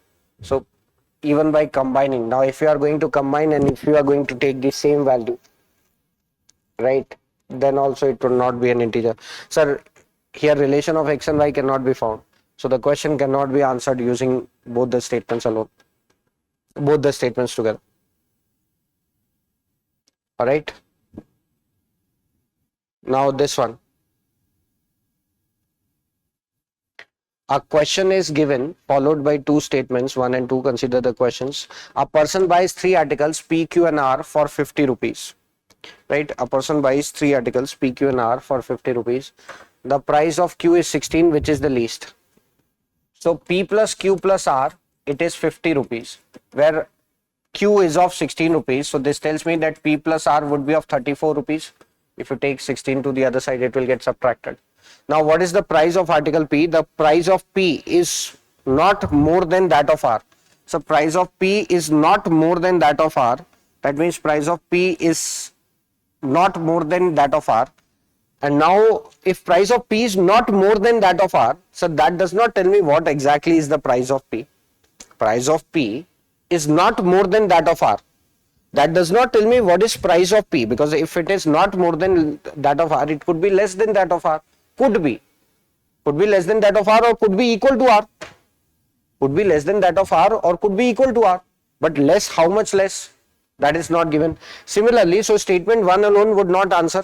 So even by combining, now if you are going to combine and if you are going to take the same value, right, then also it will not be an integer. Sir, here relation of x and y cannot be found. So the question cannot be answered using both the statements alone, both the statements together. All right. Now this one. A question is given followed by two statements, 1 and 2. Consider the questions. A person buys 3 articles P, Q and R for 50 rupees. Right? A person buys 3 articles P, Q and R for 50 rupees. The price of Q is 16, which is the least. So P plus Q plus R, it is 50 rupees, where Q is of 16 rupees. So this tells me that P plus R would be of 34 rupees. If you take 16 to the other side, it will get subtracted. Now, what is the price of article P? The price of P is not more than that of R. So price of P is not more than that of R. That means price of P is not more than that of R. And now if price of P is not more than that of R, so that does not tell me what exactly is the price of P. Price of P is not more than that of R. That does not tell me what is price of P, because if it is not more than that of R, it could be less than that of R. Could be less than that of R or could be equal to R. Could be less than that of R or could be equal to R. But less, how much less? That is not given. Similarly, so statement 1 alone would not answer.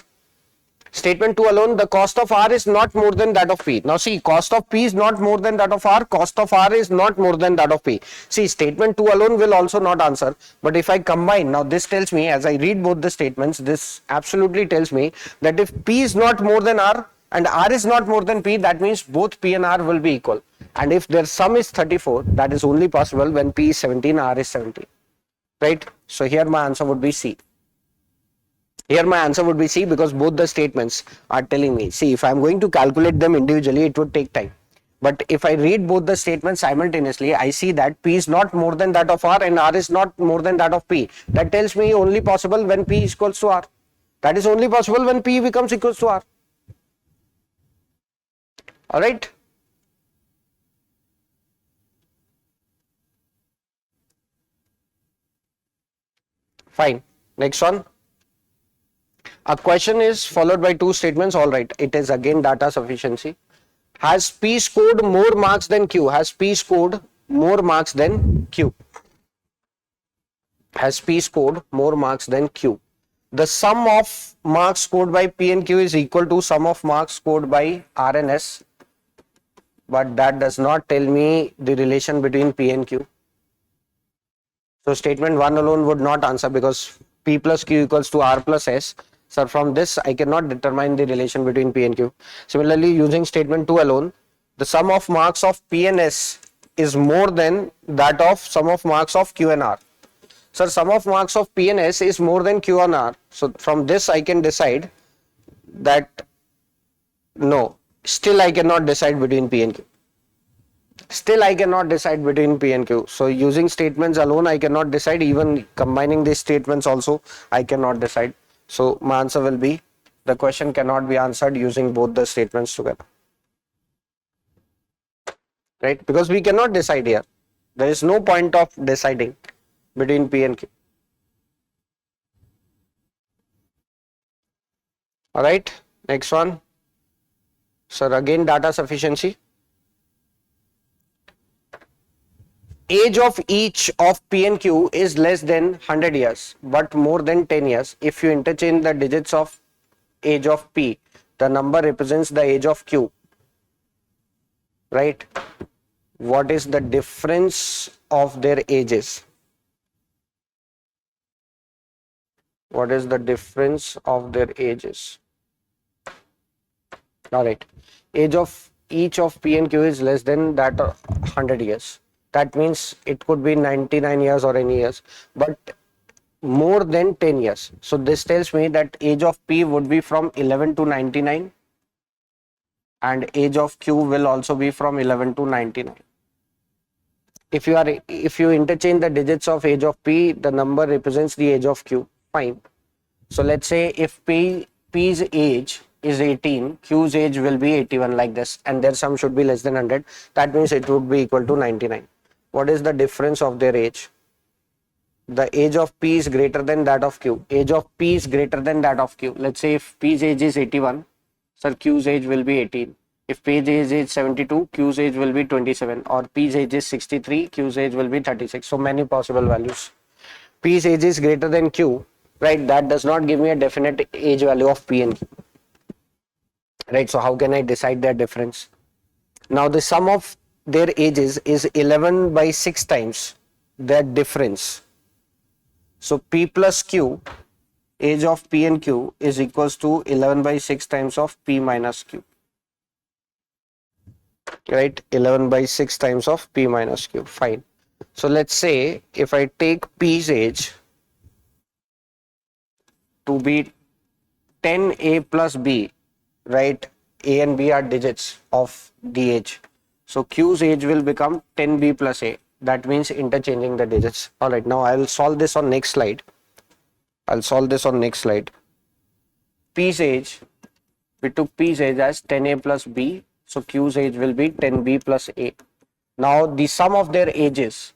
Statement 2 alone, the cost of R is not more than that of P. Now see, cost of P is not more than that of R, cost of R is not more than that of P. See, statement 2 alone will also not answer. But if I combine, now this tells me, as I read both the statements, this absolutely tells me that if P is not more than R and R is not more than P, that means both P and R will be equal. And if their sum is 34, that is only possible when P is 17, R is 17. Right? So here my answer would be C. Here my answer would be C, because both the statements are telling me. See, if I am going to calculate them individually, it would take time. But if I read both the statements simultaneously, I see that P is not more than that of R and R is not more than that of P. That tells me only possible when P is equals to R. That is only possible when P becomes equals to R. All right. Fine. Next one. A question is followed by two statements. All right. It is again data sufficiency. Has P scored more marks than Q? Has P scored more marks than Q? Has P scored more marks than Q? The sum of marks scored by P and Q is equal to sum of marks scored by R and S. But that does not tell me the relation between P and Q. So statement 1 alone would not answer, because P plus Q equals to R plus S. So from this, I cannot determine the relation between P and Q. Similarly, using statement 2 alone, the sum of marks of P and S is more than that of sum of marks of Q and R. So sum of marks of P and S is more than Q and R. So from this, I can decide that no, still I cannot decide between P and Q. Still I cannot decide between P and Q. So using statements alone, I cannot decide. Even combining these statements also, I cannot decide. So my answer will be, the question cannot be answered using both the statements together. Right? Because we cannot decide here. There is no point of deciding between P and Q. All right. Next one. So again, data sufficiency. Age of each of P and Q is less than 100 years but more than 10 years if you interchange the digits of age of P the number represents the age of Q, right? What is the difference of their ages? What is the difference of their ages? All right. Age of each of P and Q is less than that of 100 years. That means it could be 99 years or any years, but more than 10 years. So this tells me that age of P would be from 11 to 99 and age of Q will also be from 11 to 99. If you interchange the digits of age of P, the number represents the age of Q. Fine. So let's say if P's age is 18, Q's age will be 81 like this, and their sum should be less than 100. That means it would be equal to 99. What is the difference of their age? The age of P is greater than that of Q. Age of P is greater than that of Q. Let's say if P's age is 81, sir, Q's age will be 18. If P's age is 72, Q's age will be 27, or P's age is 63, Q's age will be 36. So many possible values. P's age is greater than Q, right? That does not give me a definite age value of P and Q, right? So how can I decide their difference? Now the sum of their ages is 11 by 6 times their difference. So P plus Q, age of P and Q is equals to 11 by 6 times of P minus Q, right? 11 by 6 times of P minus Q. Fine. So let's say if I take P's age to be 10A plus B, right? A and B are digits of the age. So Q's age will become 10B plus A. That means interchanging the digits. All right, now I will solve this on next slide. P's age, we took P's age as 10A plus B. So Q's age will be 10B plus A. Now the sum of their ages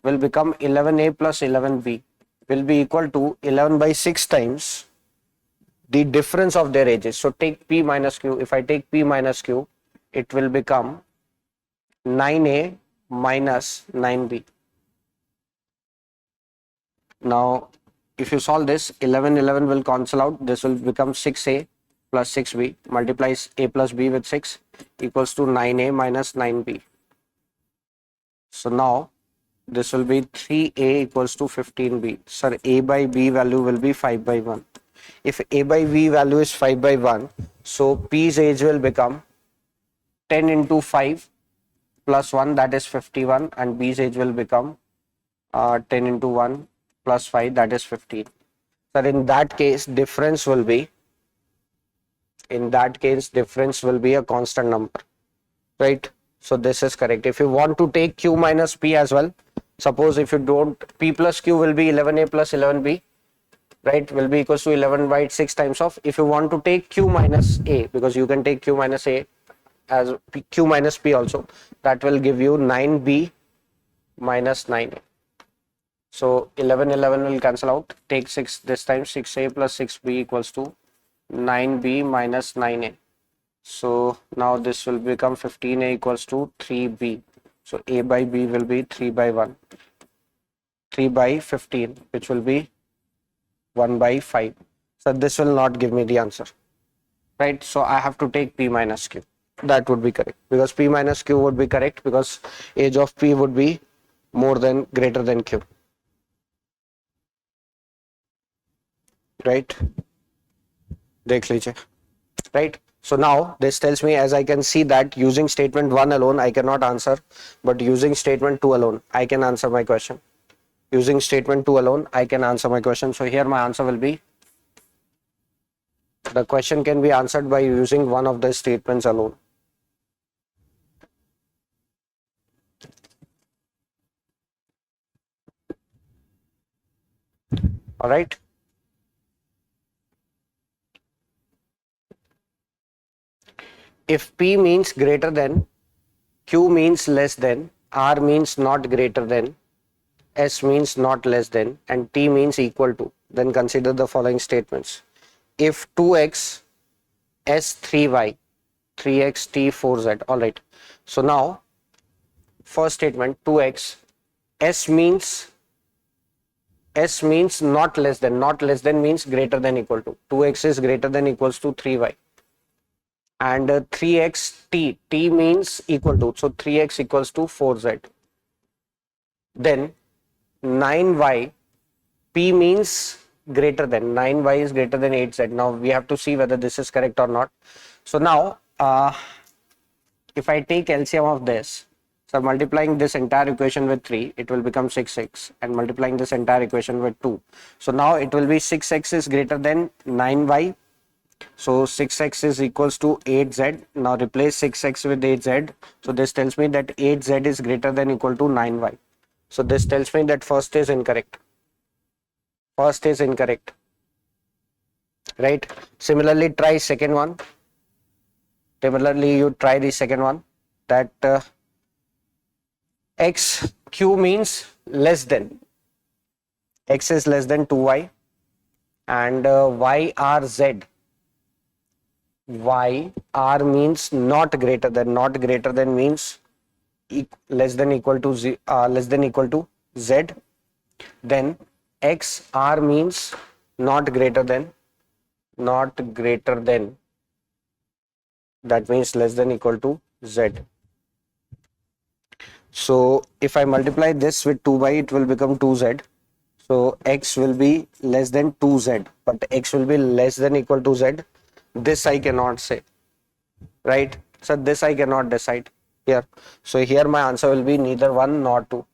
will become 11A plus 11B will be equal to 11 by 6 times the difference of their ages. So take P minus Q. If I take P minus Q, it will become 9A minus 9B. Now if you solve this, 11 will cancel out. This will become 6A plus 6B, multiplies A plus B with 6 equals to 9A minus 9B. So now this will be 3A equals to 15B. Sir, A by B value will be 5 by 1. If A by B value is 5 by 1, so P's age will become 10 into 5 plus 1, that is 51, and B's age will become 10 into 1 plus 5, that is 15. So in that case, difference will be a constant number, right? So this is correct. If you want to take Q minus P as well, suppose if you don't, P plus Q will be 11A plus 11B, right? Will be equals to 11 by 6 times of. If you want to take Q minus A, because you can take Q minus A as Q minus P also, that will give you 9B minus 9A. So 11 will cancel out. Take 6 this time. 6A plus 6B equals to 9B minus 9A. So now this will become 15A equals to 3B. So A by B will be 3 by 1. 3 by 15, which will be 1 by 5. So this will not give me the answer, right? So I have to take P minus Q. That would be correct, because P minus Q would be correct because age of P would be greater than Q, right? Dekh lijiye, right? So now this tells me, as I can see, that using statement 1 alone I cannot answer, but using statement 2 alone I can answer my question. Using statement 2 alone I can answer my question. So here my answer will be, the question can be answered by using one of the statements alone. All right. If P means greater than, Q means less than, R means not greater than, S means not less than, and T means equal to, then consider the following statements. If 2x, S 3y, 3x, T 4z. All right. So now, first statement, 2x, S means not less than. Not less than means greater than equal to. 2x is greater than equals to 3y. and 3x t means equal to, so 3x equals to 4z. Then 9y, p means greater than, 9y is greater than 8z. Now we have to see whether this is correct or not. So now if I take LCM of this, so multiplying this entire equation with 3, it will become 6x, and multiplying this entire equation with 2. So now it will be 6x is greater than 9y. So 6x is equals to 8z. Now replace 6x with 8z. So this tells me that 8z is greater than equal to 9y. So this tells me that first is incorrect. First is incorrect. Right? Similarly, try second one. Similarly, you try the second one, that x q means less than, x is less than 2y, and y r z, y r means not greater than means less than equal to z. Then x r means not greater than, that means less than equal to z. So if I multiply this with 2y, it will become 2z. So x will be less than 2z, but x will be less than equal to z. This I cannot say, right? So this I cannot decide here. So here my answer will be neither 1 nor 2.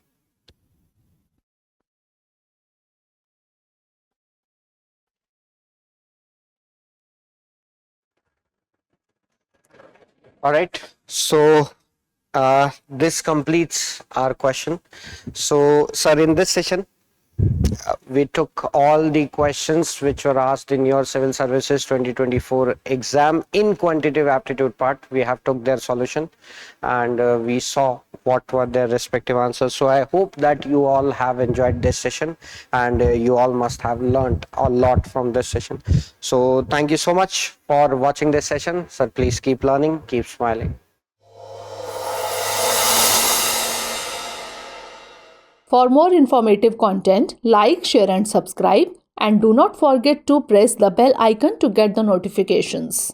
All right. So this completes our question. So, sir, in this session, we took all the questions which were asked in your Civil Services 2024 exam in quantitative aptitude part. We have took their solution, and we saw what were their respective answers. So I hope that you all have enjoyed this session, and you all must have learned a lot from this session. So thank you so much for watching this session. Sir, please keep learning, keep smiling. For more informative content, like, share and subscribe, and do not forget to press the bell icon to get the notifications.